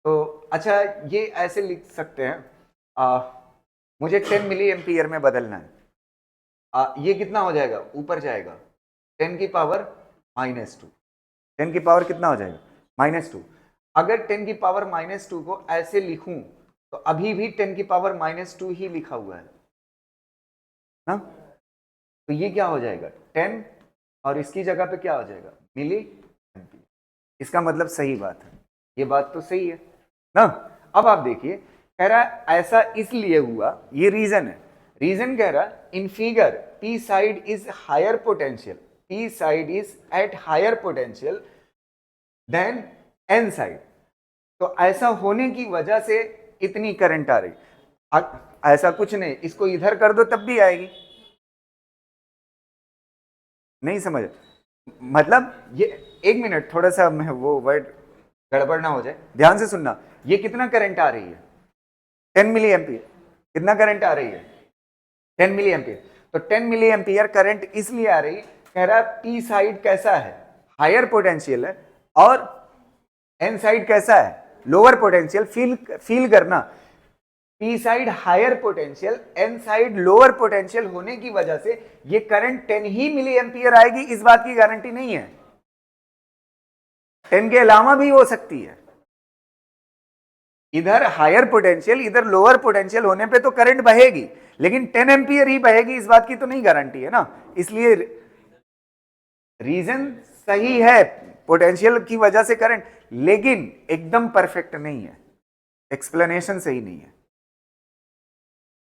तो अच्छा ये ऐसे लिख सकते हैं, मुझे 10 मिली एम्पियर में बदलना है। ये कितना हो जाएगा? ऊपर जाएगा 10 की पावर -2। 10 की पावर कितना हो जाएगा? -2। अगर 10 की पावर -2 को ऐसे लिखूं तो अभी भी 10 की पावर -2 ही लिखा हुआ है ना। तो ये क्या हो जाएगा? 10 और इसकी जगह पे क्या हो जाएगा? Milliampere. इसका मतलब सही बात है, ये बात तो सही है ना। अब आप देखिए, कह रहा है ऐसा इसलिए हुआ, ये रीजन है। रीजन कह रहा है in figure P side is higher potential, P side is at higher potential than N side. तो ऐसा होने की वजह से इतनी करंट आ रही। ऐसा कुछ नहीं, इसको इधर कर दो तब भी आएगी। नहीं समझ? मतलब ये एक मिनट, थोड़ा सा मैं वो वर्ड गड़बड़ ना हो जाए, ध्यान से सुनना। ये कितना करंट आ रही है? 10 मिली एम्पियर। कितना करंट आ रही है? 10 मिली एम्पियर। तो 10 मिली एम्पियर करंट इसलिए आ रही, कह रहा है पी साइड कैसा है? हायर पोटेंशियल है और एन साइड कैसा है? Lower potential. फील करना, P side higher potential, N side lower potential होने की वजह से ये करंट 10 ही मिली एम्पियर आएगी, इस बात की गारंटी नहीं है। 10 के अलावा भी हो सकती है। इधर हायर पोटेंशियल इधर लोअर पोटेंशियल होने पे तो करंट बहेगी, लेकिन 10 एम्पियर ही बहेगी इस बात की तो नहीं गारंटी है ना। इसलिए रीजन सही है पोटेंशियल की वजह से करंट, लेकिन एकदम परफेक्ट नहीं है, एक्सप्लेनेशन सही नहीं है।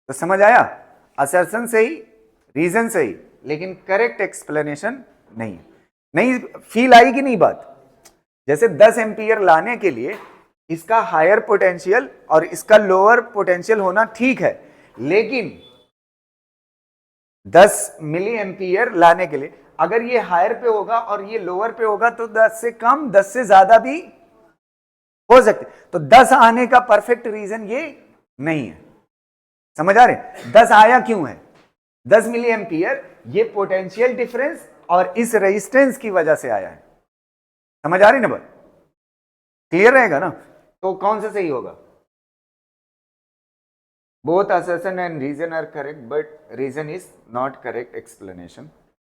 तो समझ आया? असर्शन सही, रीजन सही, लेकिन करेक्ट एक्सप्लेनेशन नहीं है। नहीं फील आई कि नहीं बात? जैसे 10 एम्पियर लाने के लिए इसका हायर पोटेंशियल और इसका लोअर पोटेंशियल होना ठीक है, लेकिन 10 मिली एम्पियर लाने के लिए अगर ये हायर पे होगा और ये लोअर पे होगा तो 10 से कम 10 से ज्यादा भी हो सकते। तो 10 आने का परफेक्ट रीजन ये नहीं है। समझ आ रहे? 10 आया क्यों है? 10 मिली एम्पियर ये पोटेंशियल डिफरेंस और इस रेजिस्टेंस की वजह से आया है। समझ आ रही ना बात? क्लियर रहेगा ना? तो कौन सा सही होगा? Both assertion and reason are correct but reason is not correct explanation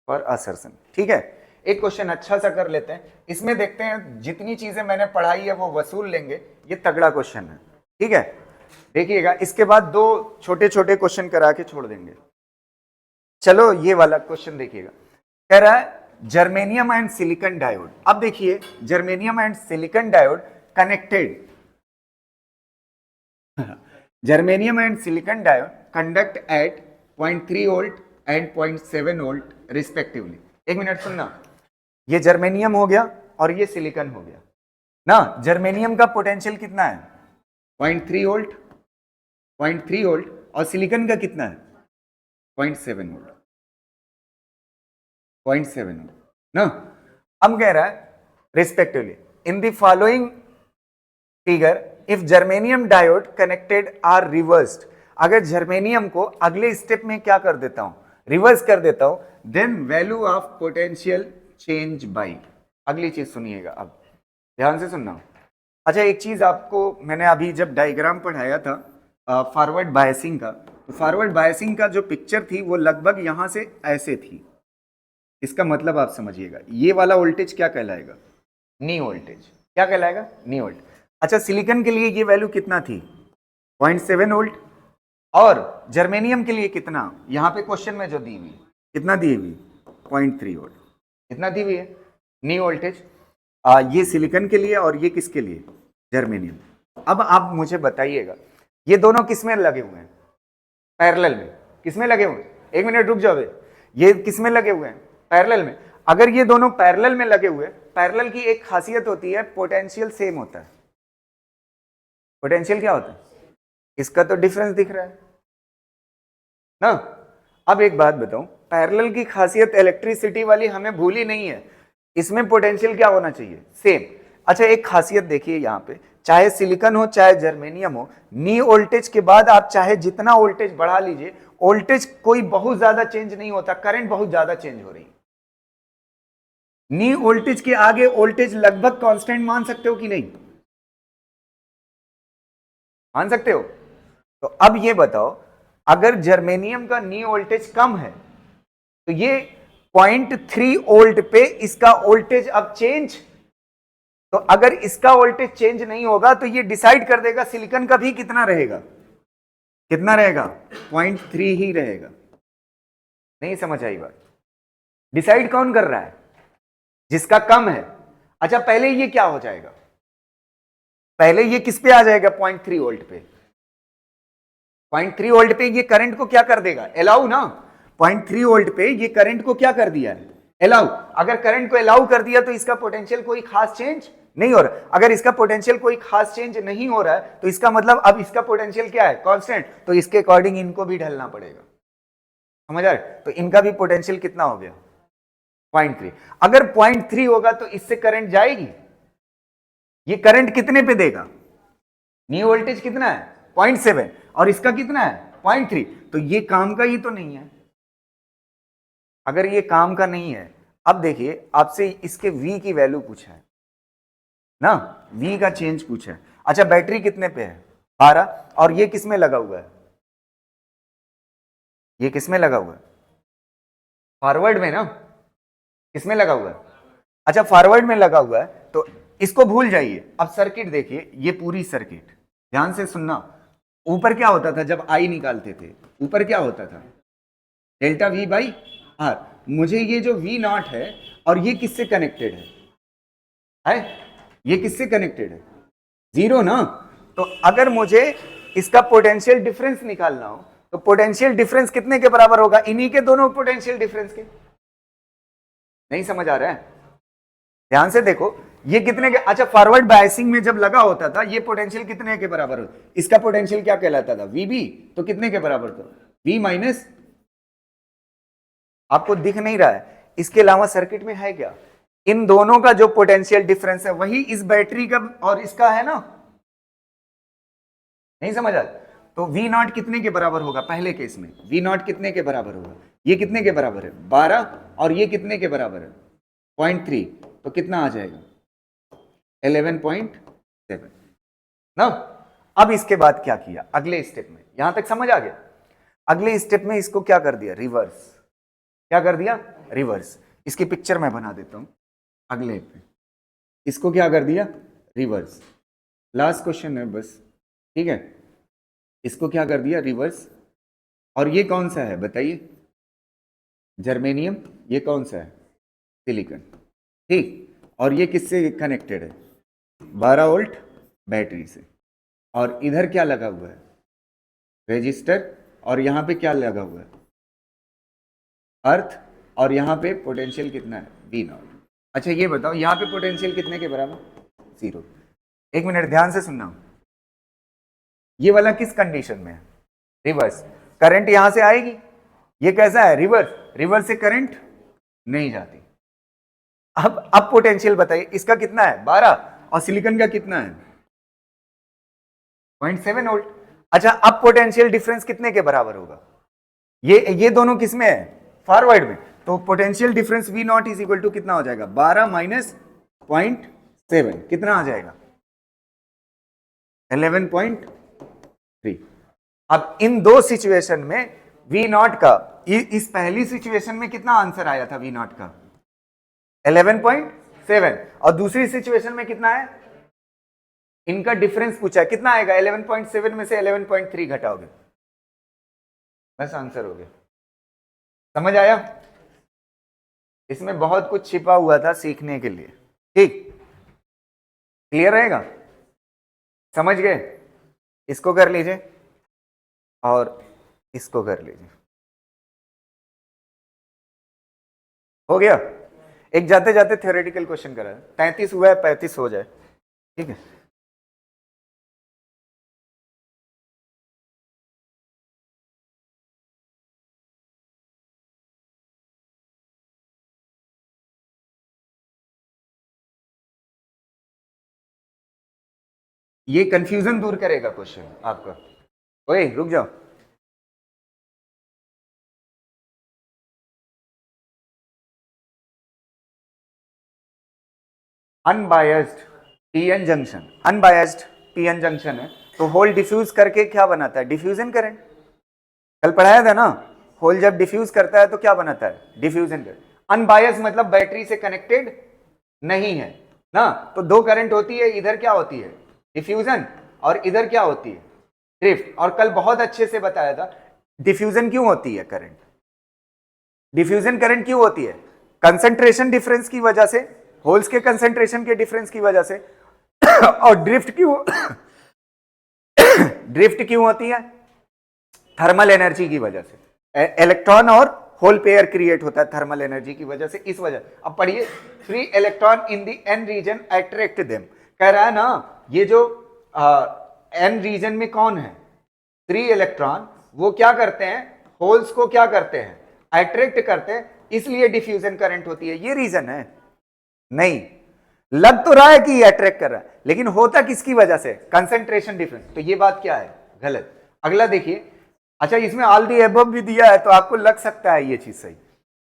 for assertion. ठीक है, एक क्वेश्चन अच्छा सा कर लेते हैं, इसमें देखते हैं जितनी चीजें मैंने पढ़ाई है वो वसूल लेंगे। ये तगड़ा क्वेश्चन है, ठीक है, देखिएगा। इसके बाद दो छोटे छोटे क्वेश्चन करा के छोड़ देंगे। चलो ये वाला क्वेश्चन देखिएगा, कह रहा है जर्मेनियम एंड सिलिकॉन डायोड। अब देखिए germanium and silicon diode connected, germanium and silicon diode conduct at 0.3 volt and 0.7 volt respectively. एक मिनट सुनना, ये जर्मेनियम हो गया और ये सिलिकॉन हो गया ना। जर्मेनियम का पोटेंशियल कितना है? 0.3 वोल्ट, 0.3 वोल्ट, और सिलिकॉन का कितना है? 0.7 वोल्ट, 0.7 वोल्ट ना। अब कह रहा है respectively in the following figure if germanium diode connected are reversed. अगर जर्मेनियम को अगले स्टेप में क्या कर देता हूं, रिवर्स कर देता हूं, then value of potential change by. अगली चीज सुनिएगा, अब ध्यान से सुनना। अच्छा, एक चीज आपको मैंने अभी जब डायग्राम पढ़ाया था फॉरवर्ड बायसिंग का, तो फॉरवर्ड बायसिंग का जो पिक्चर थी वो लगभग यहां से ऐसे थी। इसका मतलब आप समझिएगा, ये वाला वोल्टेज क्या कहलाएगा? नी वोल्टेज। क्या कहलाएगा? नी वोल्ट। अच्छा, सिलिकॉन के लिए ये वैल्यू कितना थी? 0.7 वोल्ट। और जर्मेनियम के लिए कितना? यहां पे क्वेश्चन में जो दी हुई कितना दी हुई? 0.3 वोल्ट। कितना दी हुई है? नी वोल्टेज। ये सिलिकॉन के लिए और ये किसके लिए? जर्मेनियम। अब आप मुझे बताइएगा ये दोनों किसमें लगे हुए हैं? पैरेलल में। किसमें लगे हुए हैं? एक मिनट रुक जाओ, ये किसमें लगे हुए हैं? पैरेलल में। अगर ये दोनों पैरेलल में लगे हुए, पैरेलल की एक खासियत होती है पोटेंशियल सेम होता है। पोटेंशियल क्या होता है? इसका तो डिफरेंस दिख रहा है ना। अब एक बात बताऊं, पैरेलल की खासियत इलेक्ट्रिसिटी वाली हमें भूली नहीं है, इसमें पोटेंशियल क्या होना चाहिए? सेम। अच्छा, एक खासियत देखिए यहां पे, चाहे सिलिकॉन हो चाहे जर्मेनियम हो, नी वोल्टेज के बाद आप चाहे जितना वोल्टेज बढ़ा लीजिए, वोल्टेज कोई बहुत ज्यादा चेंज नहीं होता, करंट बहुत ज्यादा चेंज हो रही है। नी वोल्टेज के आगे वोल्टेज लगभग कांस्टेंट मान सकते हो कि नहीं? मान सकते हो? तो अब ये बताओ, अगर जर्मेनियम का नी वोल्टेज कम है तो ये 0.3 वोल्ट पे इसका वोल्टेज अब चेंज, तो अगर इसका वोल्टेज चेंज नहीं होगा तो ये डिसाइड कर देगा सिलिकॉन का भी कितना रहेगा? कितना रहेगा? 0.3 ही रहेगा। नहीं समझ आई बात? डिसाइड कौन कर रहा है? जिसका कम है। अच्छा, पहले ये क्या हो जाएगा? पहले ये किस पे आ जाएगा? 0.3 वोल्ट पे। 0.3 वोल्ट पे ये करंट को क्या कर देगा? अलाउ ना। 0.3 वोल्ट पे ये करंट को क्या कर दिया है? अलाउ। अगर करंट को अलाउ कर दिया तो इसका पोटेंशियल कोई खास चेंज नहीं हो रहा। अगर इसका पोटेंशियल कोई खास चेंज नहीं हो रहा है तो इसका मतलब अब इसका पोटेंशियल क्या है? कांस्टेंट। तो इसके अकॉर्डिंग इनको भी ढलना पड़ेगा। समझ आ रहा है? तो इनका भी पोटेंशियल कितना हो गया? 0.3। अगर 0.3 होगा तो इससे करंट जाएगी। ये करंट कितने पे देगा? नी वोल्टेज कितना है? 0.7, और इसका कितना है? 0.3। तो ये काम का ही तो नहीं है। अगर ये काम का नहीं है, अब देखिए आपसे इसके V की वैल्यू पूछा है ना, V का चेंज पूछा है। अच्छा, बैटरी कितने पे है? 12। और ये किस में लगा हुआ है? ये किस में लगा हुआ है? फॉरवर्ड में ना। किस में लगा हुआ है? अच्छा, फॉरवर्ड में लगा हुआ है, तो इसको भूल जाइए। अब सर्किट देखिए, ये पूरी सर्किट ध्यान से सुनना। ऊपर क्या होता था जब आई निकालते थे? ऊपर क्या होता था? Delta V by R. मुझे ये जो V नॉट है और ये किससे कनेक्टेड है? ये किससे कनेक्टेड है? जीरो ना। तो अगर मुझे इसका पोटेंशियल डिफरेंस निकालना हो तो पोटेंशियल डिफरेंस कितने के बराबर होगा? इन्हीं के दोनों पोटेंशियल डिफरेंस के। नहीं समझ आ रहा है? ध्यान से देखो, ये कितने के, अच्छा फॉरवर्ड बायसिंग में जब लगा होता था ये पोटेंशियल कितने के बराबर होता, इसका पोटेंशियल क्या कहलाता था, वीबी, तो कितने के बराबर था, वी माइनस, आपको दिख नहीं रहा है, इसके अलावा सर्किट में है क्या, इन दोनों का जो पोटेंशियल डिफरेंस है वही इस बैटरी का और इसका है ना, नहीं समझ आ, तो वी नॉट कितने के बराबर होगा, पहले केस में वी नॉट कितने के बराबर होगा, ये कितने के बराबर है 12, और ये कितने के बराबर है 0.3, तो कितना आ जाएगा 11.7 ना। अब इसके बाद क्या किया अगले स्टेप में, यहां तक समझ आ गया, अगले स्टेप में इसको क्या कर दिया रिवर्स, क्या कर दिया रिवर्स, इसकी पिक्चर मैं बना देता हूं अगले पे, इसको क्या कर दिया रिवर्स, लास्ट क्वेश्चन है बस, ठीक है, इसको क्या कर दिया रिवर्स, और ये कौन सा है बताइए, जर्मेनियम, ये कौन सा है सिलिकॉन, ठीक, और ये किससे कनेक्टेड है 12 वोल्ट बैटरी से, और इधर क्या लगा हुआ है रेजिस्टर, और यहां पे क्या लगा हुआ है अर्थ, और यहां पे पोटेंशियल कितना है वी नॉट। अच्छा ये बताओ यहां पे पोटेंशियल कितने के बराबर 0, एक मिनट ध्यान से सुनना, ये वाला किस कंडीशन में है रिवर्स, करंट यहां से आएगी, ये कैसा है रिवर्स, रिवर्स से करंट नहीं जाती, अब पोटेंशियल बताइए, इसका कितना है 12 और सिलिकॉन का कितना है 0.7 वोल्ट। अच्छा अब पोटेंशियल डिफरेंस कितने के बराबर होगा, ये दोनों किसमें है फॉरवर्ड में, तो potential difference V naught is equal to कितना हो जाएगा 12 माइनस 0.7, कितना आ जाएगा 11.3। अब इन दो सिचुएशन में वी नॉट का, इस पहली सिचुएशन में कितना आंसर आया था वी नॉट का 11.7, और दूसरी सिचुएशन में कितना है, इनका डिफरेंस पूछा है कितना आएगा, 11.7 में से 11.3 घटाओगे बस आंसर हो गया, समझ आया, इसमें बहुत कुछ छिपा हुआ था सीखने के लिए, ठीक, क्लियर रहेगा, समझ गए, इसको कर लीजिए और इसको कर लीजिए, हो गया, एक जाते जाते थ्योरेटिकल क्वेश्चन करा है, 33 हुआ है 35 हो जाए, ठीक है। ये कंफ्यूजन दूर करेगा क्वेश्चन आपका, ओए रुक जाओ, unbiased PN junction, unbiased PN junction है, तो होल डिफ्यूज करके क्या बनाता है डिफ्यूजन करंट, कल पढ़ाया था ना, होल जब डिफ्यूज करता है तो क्या बनाता है डिफ्यूजन करंट, अनबायस्ड मतलब बैटरी से कनेक्टेड नहीं है ना, तो दो करंट होती है, इधर क्या होती है डिफ्यूजन, और इधर क्या होती है ड्रिफ्ट, और कल बहुत अच्छे से बताया था डिफ्यूजन क्यों होती है करंट, डिफ्यूजन करंट क्यों होती है, कंसंट्रेशन डिफरेंस की वजह से, होल्स के कंसंट्रेशन के डिफरेंस की वजह से और ड्रिफ्ट क्यों ड्रिफ्ट क्यों होती है थर्मल एनर्जी की वजह से, इलेक्ट्रॉन और होल पेयर क्रिएट होता है थर्मल एनर्जी की वजह से, इस वजह, अब पढ़िए free electron in the N region attract them, कह रहा है ना ये जो एन रीजन में कौन है फ्री इलेक्ट्रॉन, वो क्या करते हैं होल्स को क्या करते हैं अट्रैक्ट करते हैं, इसलिए डिफ्यूजन करंट होती है, ये रीजन है, नहीं लग तो रहा है कि ये अट्रैक्ट कर रहा है, लेकिन होता किसकी वजह से कंसंट्रेशन डिफरेंस, तो ये बात क्या है गलत। अगला देखिए, अच्छा इसमें ऑल दी अबव भी दिया है तो आपको लग सकता है ये चीज सही।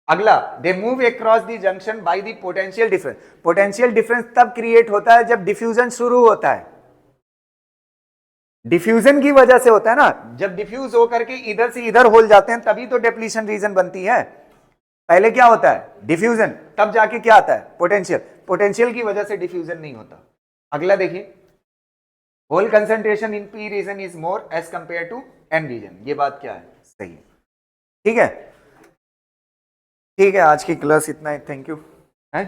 अगला, they move across the junction by the potential difference, potential difference तब क्रिएट होता है जब डिफ्यूजन शुरू होता है, डिफ्यूजन की वजह से होता है ना, जब डिफ्यूज होकर के इधर से इधर होल जाते हैं तभी तो डिप्लीशन रीजन बनती है, पहले क्या होता है डिफ्यूजन, तब जाके क्या आता है पोटेंशियल, पोटेंशियल की वजह से डिफ्यूजन नहीं होता। अगला देखिए, hole concentration in P region is more as compare to N region, ये बात क्या है सही है, ठीक है, ठीक है, आज की क्लास इतना है, थैंक यू है।